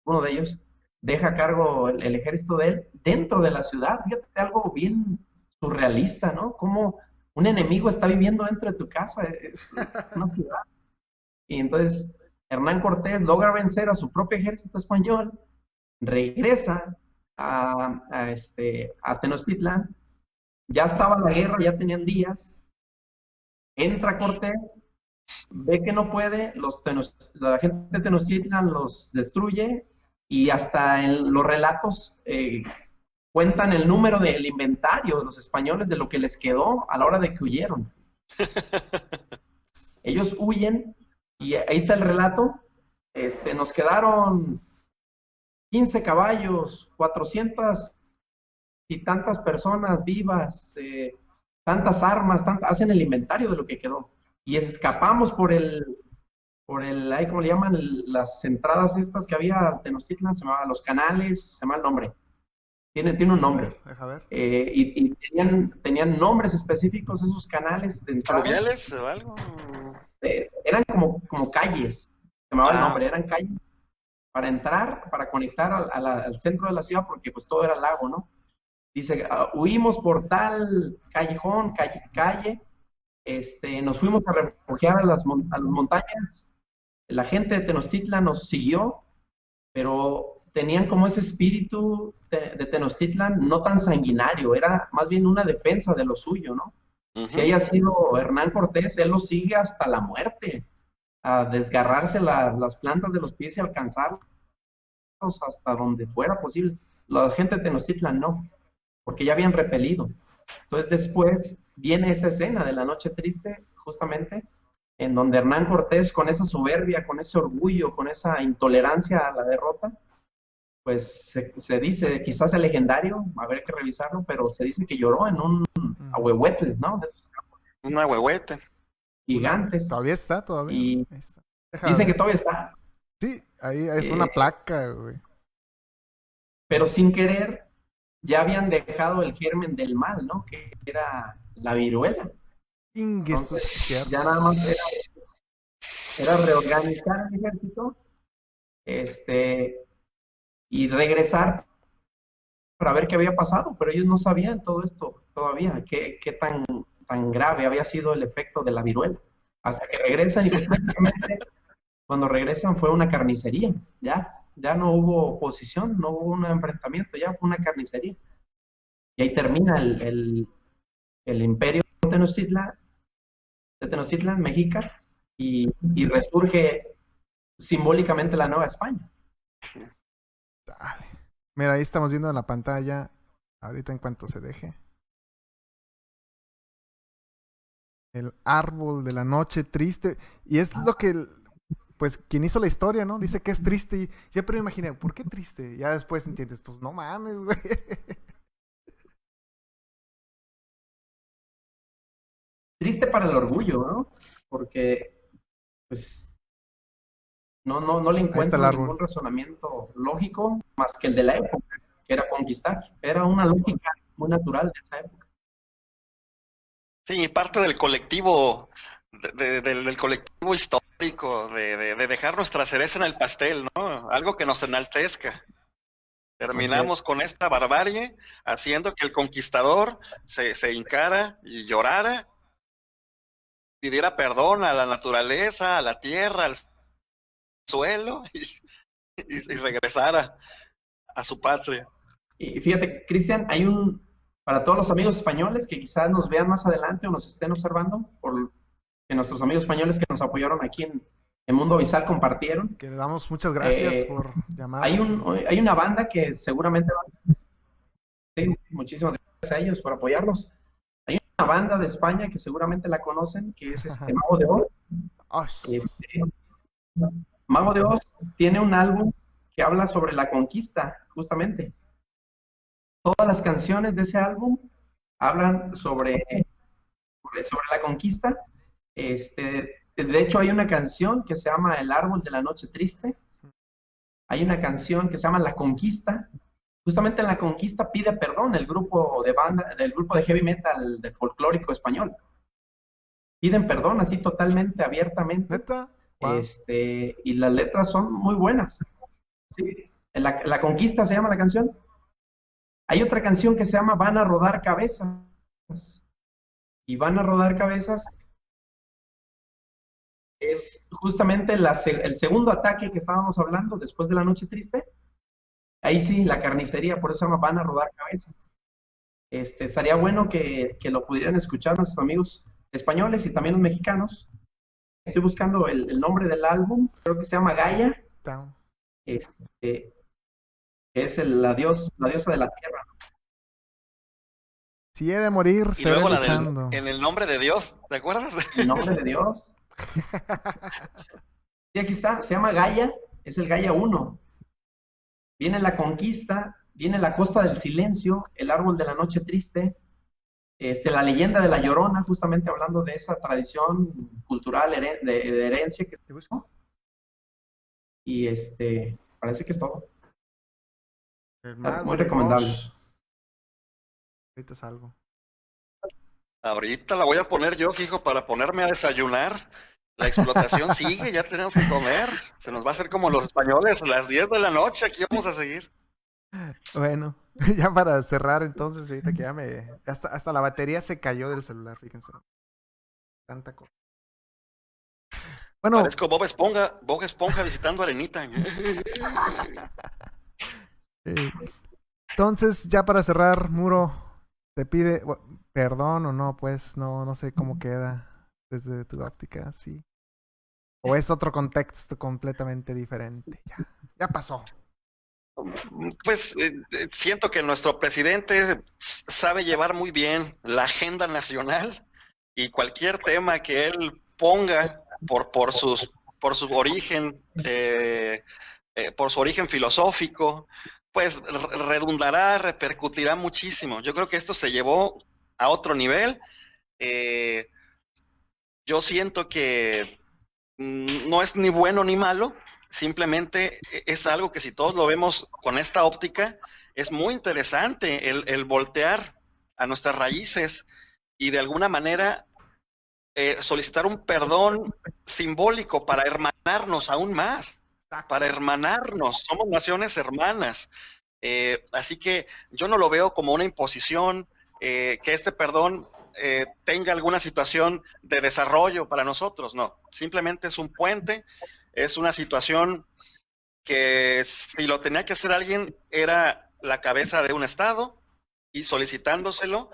Speaker 6: uno de ellos, deja a cargo el ejército de él dentro de la ciudad. Fíjate, algo bien surrealista, ¿no? Como un enemigo está viviendo dentro de tu casa, es una ciudad. Y entonces Hernán Cortés logra vencer a su propio ejército español, regresa a Tenochtitlan, ya estaba la guerra, ya tenían días, entra Cortés, ve que no puede, la gente de Tenochtitlan los destruye y hasta en los relatos cuentan el número del inventario de los españoles de lo que les quedó a la hora de que huyeron. Ellos huyen y ahí está el relato. Nos quedaron 15 caballos, 400 y tantas personas vivas, tantas armas, hacen el inventario de lo que quedó. Y escapamos por ahí, ¿cómo le llaman? Las entradas estas que había al Tenochtitlan, se llamaban los canales, se llama el nombre. Tiene un nombre.
Speaker 2: Deja ver.
Speaker 6: Y tenían nombres específicos esos canales de entrada.
Speaker 7: ¿Fluviales o algo?
Speaker 6: Eran como calles, se llamaba el nombre, eran calles para entrar, para conectar al centro de la ciudad, porque pues todo era lago, ¿no? Dice, huimos por tal callejón, calle, nos fuimos a refugiar a las montañas, la gente de Tenochtitlan nos siguió, pero tenían como ese espíritu de Tenochtitlan no tan sanguinario, era más bien una defensa de lo suyo, ¿no? Uh-huh. Si haya sido Hernán Cortés, él lo sigue hasta la muerte, a desgarrarse las plantas de los pies y alcanzarlos hasta donde fuera posible. La gente de Tenochtitlan no, porque ya habían repelido. Entonces después viene esa escena de la noche triste, justamente, en donde Hernán Cortés, con esa soberbia, con ese orgullo, con esa intolerancia a la derrota, pues se dice, quizás es legendario, habrá que revisarlo, pero se dice que lloró en un ahuehuetle, ¿no?
Speaker 7: Un ahuehuete.
Speaker 6: Gigantes.
Speaker 2: Todavía está.
Speaker 6: Y
Speaker 2: ahí está.
Speaker 6: Dicen que todavía está.
Speaker 2: Sí, ahí está una placa, güey.
Speaker 6: Pero sin querer, ya habían dejado el germen del mal, ¿no? Que era la viruela. Entonces, ya nada más era reorganizar el ejército, y regresar para ver qué había pasado, pero ellos no sabían todo esto todavía, qué tan grave había sido el efecto de la viruela, hasta que regresan y prácticamente cuando regresan fue una carnicería, ya no hubo oposición, no hubo un enfrentamiento, ya fue una carnicería. Y ahí termina el imperio de Tenochtitlan, mexica, y resurge simbólicamente la Nueva España.
Speaker 2: Dale. Mira, ahí estamos viendo en la pantalla, ahorita en cuanto se deje, el árbol de la noche triste, y es lo que, pues, quien hizo la historia, ¿no? Dice que es triste, y siempre me imaginé, ¿por qué triste? Ya después entiendes, pues, no mames, güey.
Speaker 6: Triste para el orgullo, ¿no? Porque, pues, no le encuentro ningún razonamiento lógico más que el de la época, que era conquistar. Era una lógica muy natural de esa época.
Speaker 7: Sí, y parte del colectivo del colectivo histórico, de dejar nuestra cereza en el pastel, ¿no? Algo que nos enaltezca. Terminamos con esta barbarie, haciendo que el conquistador se hincara y llorara, pidiera perdón a la naturaleza, a la tierra, al suelo, y regresara a su patria.
Speaker 6: Y fíjate, Cristian, para todos los amigos españoles que quizás nos vean más adelante o nos estén observando, que nuestros amigos españoles que nos apoyaron aquí en Mundo Visual compartieron.
Speaker 2: Que le damos muchas gracias por llamar.
Speaker 6: Hay una banda que seguramente sí, muchísimas gracias a ellos por apoyarnos. Hay una banda de España que seguramente la conocen, que es Mago de Oz. Mago de Oz tiene un álbum que habla sobre la conquista, justamente. Todas las canciones de ese álbum hablan sobre la conquista. De hecho, hay una canción que se llama El Árbol de la Noche Triste. Hay una canción que se llama La Conquista. Justamente en La Conquista pide perdón del grupo de heavy metal de folclórico español. Piden perdón así totalmente, abiertamente.
Speaker 2: ¿Neta? Wow.
Speaker 6: Y las letras son muy buenas. Sí. La Conquista se llama la canción. Hay otra canción que se llama Van a rodar cabezas. Y Van a rodar cabezas es justamente el segundo ataque que estábamos hablando después de la Noche Triste. Ahí sí, la carnicería, por eso se llama Van a rodar cabezas. Estaría bueno que lo pudieran escuchar nuestros amigos españoles y también los mexicanos. Estoy buscando el nombre del álbum, creo que se llama Gaia. Es la diosa de la tierra.
Speaker 2: Si he de morir,
Speaker 7: Y
Speaker 2: seré
Speaker 7: luego
Speaker 2: luchando.
Speaker 7: en el nombre de Dios, ¿te acuerdas?
Speaker 6: ¿El nombre de Dios? Sí, aquí está, se llama Gaia, es el Gaia 1. Viene la conquista, viene la costa del silencio, el árbol de la noche triste, la leyenda de la Llorona, justamente hablando de esa tradición cultural de herencia que se buscó. Y parece que es todo. Muy recomendable.
Speaker 2: Ahorita salgo.
Speaker 7: Ahorita la voy a poner yo, hijo, para ponerme a desayunar. La explotación sigue, ya tenemos que comer. Se nos va a hacer como los españoles, a las 10 de la noche, aquí vamos a seguir.
Speaker 2: Bueno, ya para cerrar entonces, ahorita que ya hasta la batería se cayó del celular, fíjense. Tanta cosa. Bueno.
Speaker 7: Parezco Bob Esponja visitando Arenita.
Speaker 2: Entonces, ya para cerrar, Muro, te pide perdón o no, pues no sé cómo queda desde tu óptica, sí. O es otro contexto completamente diferente. Ya pasó.
Speaker 7: Pues siento que nuestro presidente sabe llevar muy bien la agenda nacional y cualquier tema que él ponga por su origen, por su origen filosófico, pues redundará, repercutirá muchísimo. Yo creo que esto se llevó a otro nivel. Yo siento que no es ni bueno ni malo, simplemente es algo que si todos lo vemos con esta óptica, es muy interesante el voltear a nuestras raíces y de alguna manera solicitar un perdón simbólico para hermanarnos aún más, para hermanarnos, somos naciones hermanas. Así que yo no lo veo como una imposición, que este perdón tenga alguna situación de desarrollo para nosotros, no, simplemente es un puente, es una situación que si lo tenía que hacer alguien era la cabeza de un estado y solicitándoselo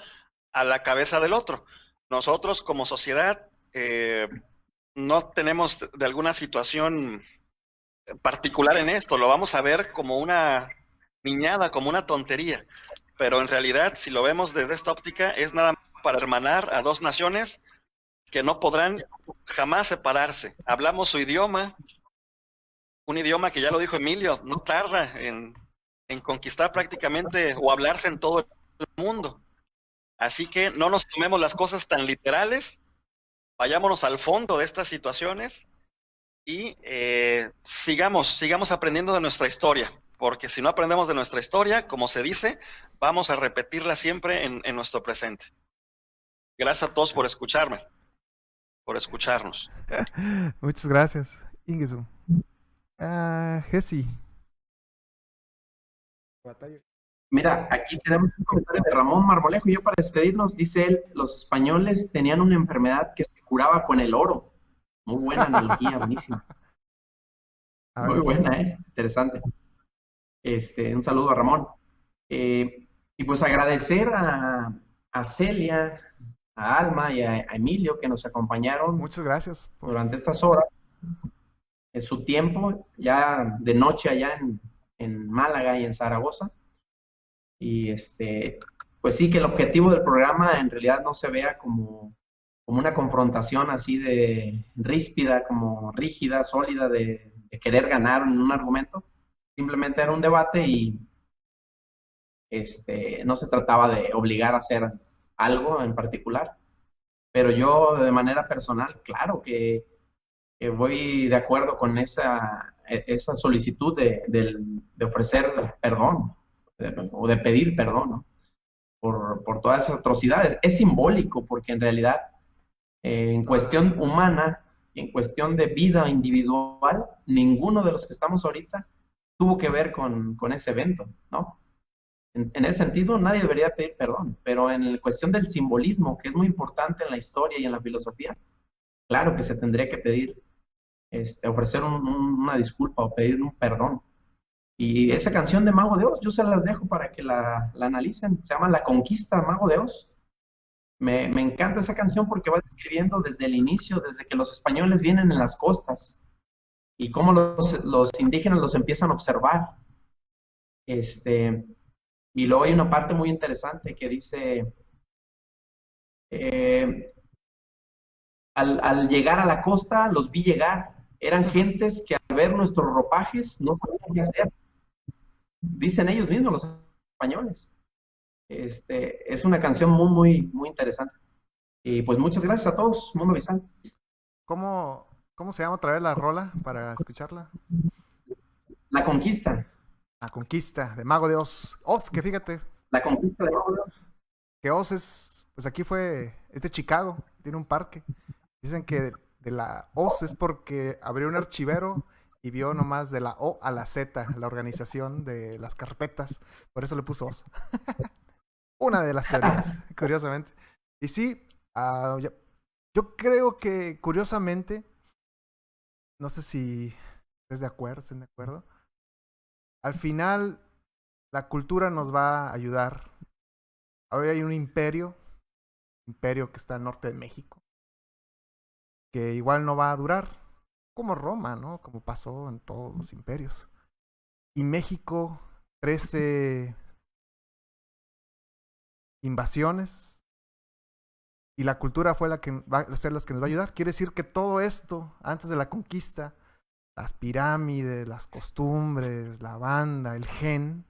Speaker 7: a la cabeza del otro. Nosotros como sociedad no tenemos de alguna situación particular en esto, lo vamos a ver como una niñada, como una tontería, pero en realidad si lo vemos desde esta óptica es nada más para hermanar a dos naciones que no podrán jamás separarse. Hablamos su idioma, un idioma que ya lo dijo Emilio, no tarda en conquistar prácticamente o hablarse en todo el mundo. Así que no nos tomemos las cosas tan literales, vayámonos al fondo de estas situaciones y sigamos aprendiendo de nuestra historia, porque si no aprendemos de nuestra historia, como se dice, vamos a repetirla siempre en nuestro presente. Gracias a todos por escucharme. por escucharnos.
Speaker 2: Muchas gracias, Ingesu. Jessy.
Speaker 6: Mira, aquí tenemos un comentario de Ramón Marmolejo. Yo para despedirnos, dice él, los españoles tenían una enfermedad que se curaba con el oro. Muy buena analogía, buenísima. Muy buena, interesante. Un saludo a Ramón. Y pues agradecer a Celia, a Alma y a Emilio que nos acompañaron.
Speaker 2: Muchas gracias.
Speaker 6: Durante estas horas, en su tiempo, ya de noche allá en Málaga y en Zaragoza. Y pues sí, que el objetivo del programa en realidad no se vea como una confrontación así de ríspida, como rígida, sólida, de querer ganar en un argumento. Simplemente era un debate y no se trataba de obligar a hacer algo en particular. Pero yo de manera personal, claro que voy de acuerdo con esa solicitud de ofrecer perdón o de pedir perdón, ¿no? por todas esas atrocidades. Es simbólico porque en realidad en cuestión humana, en cuestión de vida individual, ninguno de los que estamos ahorita tuvo que ver con ese evento, ¿no? En ese sentido, nadie debería pedir perdón, pero en la cuestión del simbolismo, que es muy importante en la historia y en la filosofía, claro que se tendría que pedir, ofrecer una disculpa o pedir un perdón. Y esa canción de Mago de Oz, yo se las dejo para que la analicen, se llama La Conquista, Mago de Oz. Me encanta esa canción porque va describiendo desde el inicio, desde que los españoles vienen en las costas y cómo los indígenas los empiezan a observar. Y luego hay una parte muy interesante que dice, al llegar a la costa los vi llegar, eran gentes que al ver nuestros ropajes no sabían qué hacer. Dicen ellos mismos, los españoles. Es una canción muy, muy, muy interesante. Y pues muchas gracias a todos, Mundo Bizal.
Speaker 2: ¿Cómo se llama otra vez la rola para escucharla?
Speaker 6: La Conquista.
Speaker 2: La Conquista, de Mago de Oz. Oz, que fíjate.
Speaker 6: La Conquista de Mago de Oz.
Speaker 2: Que Oz pues aquí es de Chicago, tiene un parque. Dicen que de la Oz es porque abrió un archivero y vio nomás de la O a la Z, la organización de las carpetas. Por eso le puso Oz. Una de las teorías, curiosamente. Y sí, yo creo que curiosamente, no sé si estén de acuerdo. Al final, la cultura nos va a ayudar. Ahora hay un imperio que está al norte de México, que igual no va a durar, como Roma, ¿no? Como pasó en todos los imperios. Y México, 13 invasiones, y la cultura fue la que va a ser las que nos va a ayudar. Quiere decir que todo esto, antes de la conquista, las pirámides, las costumbres, la banda, el gen,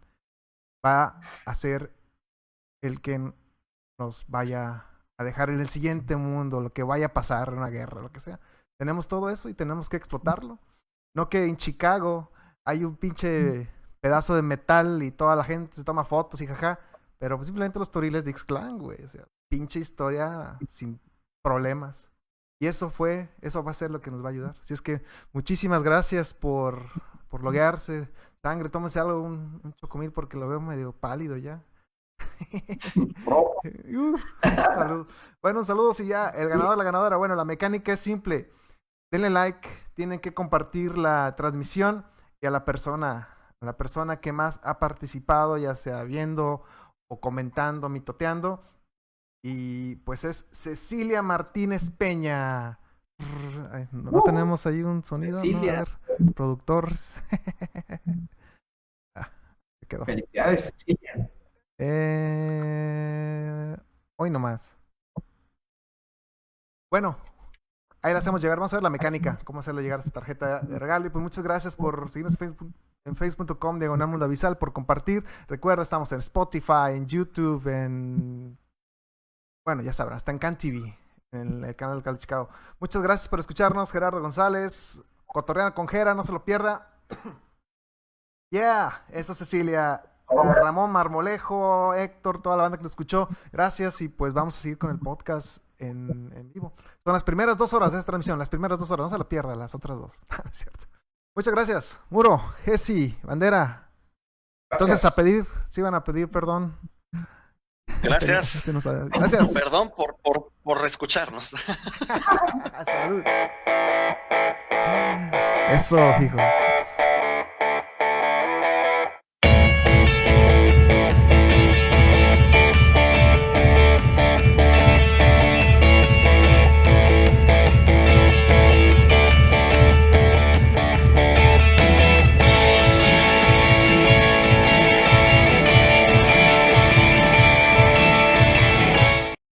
Speaker 2: va a ser el que nos vaya a dejar en el siguiente mundo, lo que vaya a pasar, una guerra, lo que sea. Tenemos todo eso y tenemos que explotarlo. No que en Chicago hay un pinche pedazo de metal y toda la gente se toma fotos y jaja, pero pues simplemente los toriles de Ixtlán, güey. O sea, pinche historia sin problemas. Y eso va a ser lo que nos va a ayudar. Así es que muchísimas gracias por loguearse. Sangre, tómese algo, un chocomil porque lo veo medio pálido ya. Saludos. Bueno, saludos y ya, el ganador, la ganadora. Bueno, la mecánica es simple. Denle like, tienen que compartir la transmisión y a la persona que más ha participado, ya sea viendo o comentando, mitoteando. Y pues es Cecilia Martínez Peña. Ay, ¿no tenemos ahí un sonido?
Speaker 6: Cecilia.
Speaker 2: ¿No? A ver, productor. Se quedó.
Speaker 6: Felicidades, Cecilia.
Speaker 2: Hoy nomás. Bueno, ahí la hacemos llegar. Vamos a ver la mecánica, cómo hacerle llegar esta tarjeta de regalo. Y pues muchas gracias por seguirnos en facebook.com/Mundo Bizal, por compartir. Recuerda, estamos en Spotify, en YouTube, bueno, ya sabrán, está en CanTV, en el canal local de Chicago. Muchas gracias por escucharnos, Gerardo González. Cotorreando con Gera, no se lo pierda. Yeah, esa Cecilia. Ramón Marmolejo, Héctor, toda la banda que lo escuchó, gracias y pues vamos a seguir con el podcast en vivo. Son las primeras 2 horas de esta transmisión, las primeras 2 horas, no se la pierda, las otras 2. ¿Cierto? Muchas gracias, Muro, Jessy, Bandera. Entonces a pedir, sí van a pedir perdón.
Speaker 7: Gracias.
Speaker 2: Gracias.
Speaker 7: Perdón por reescucharnos.
Speaker 2: Salud. Eso, hijos.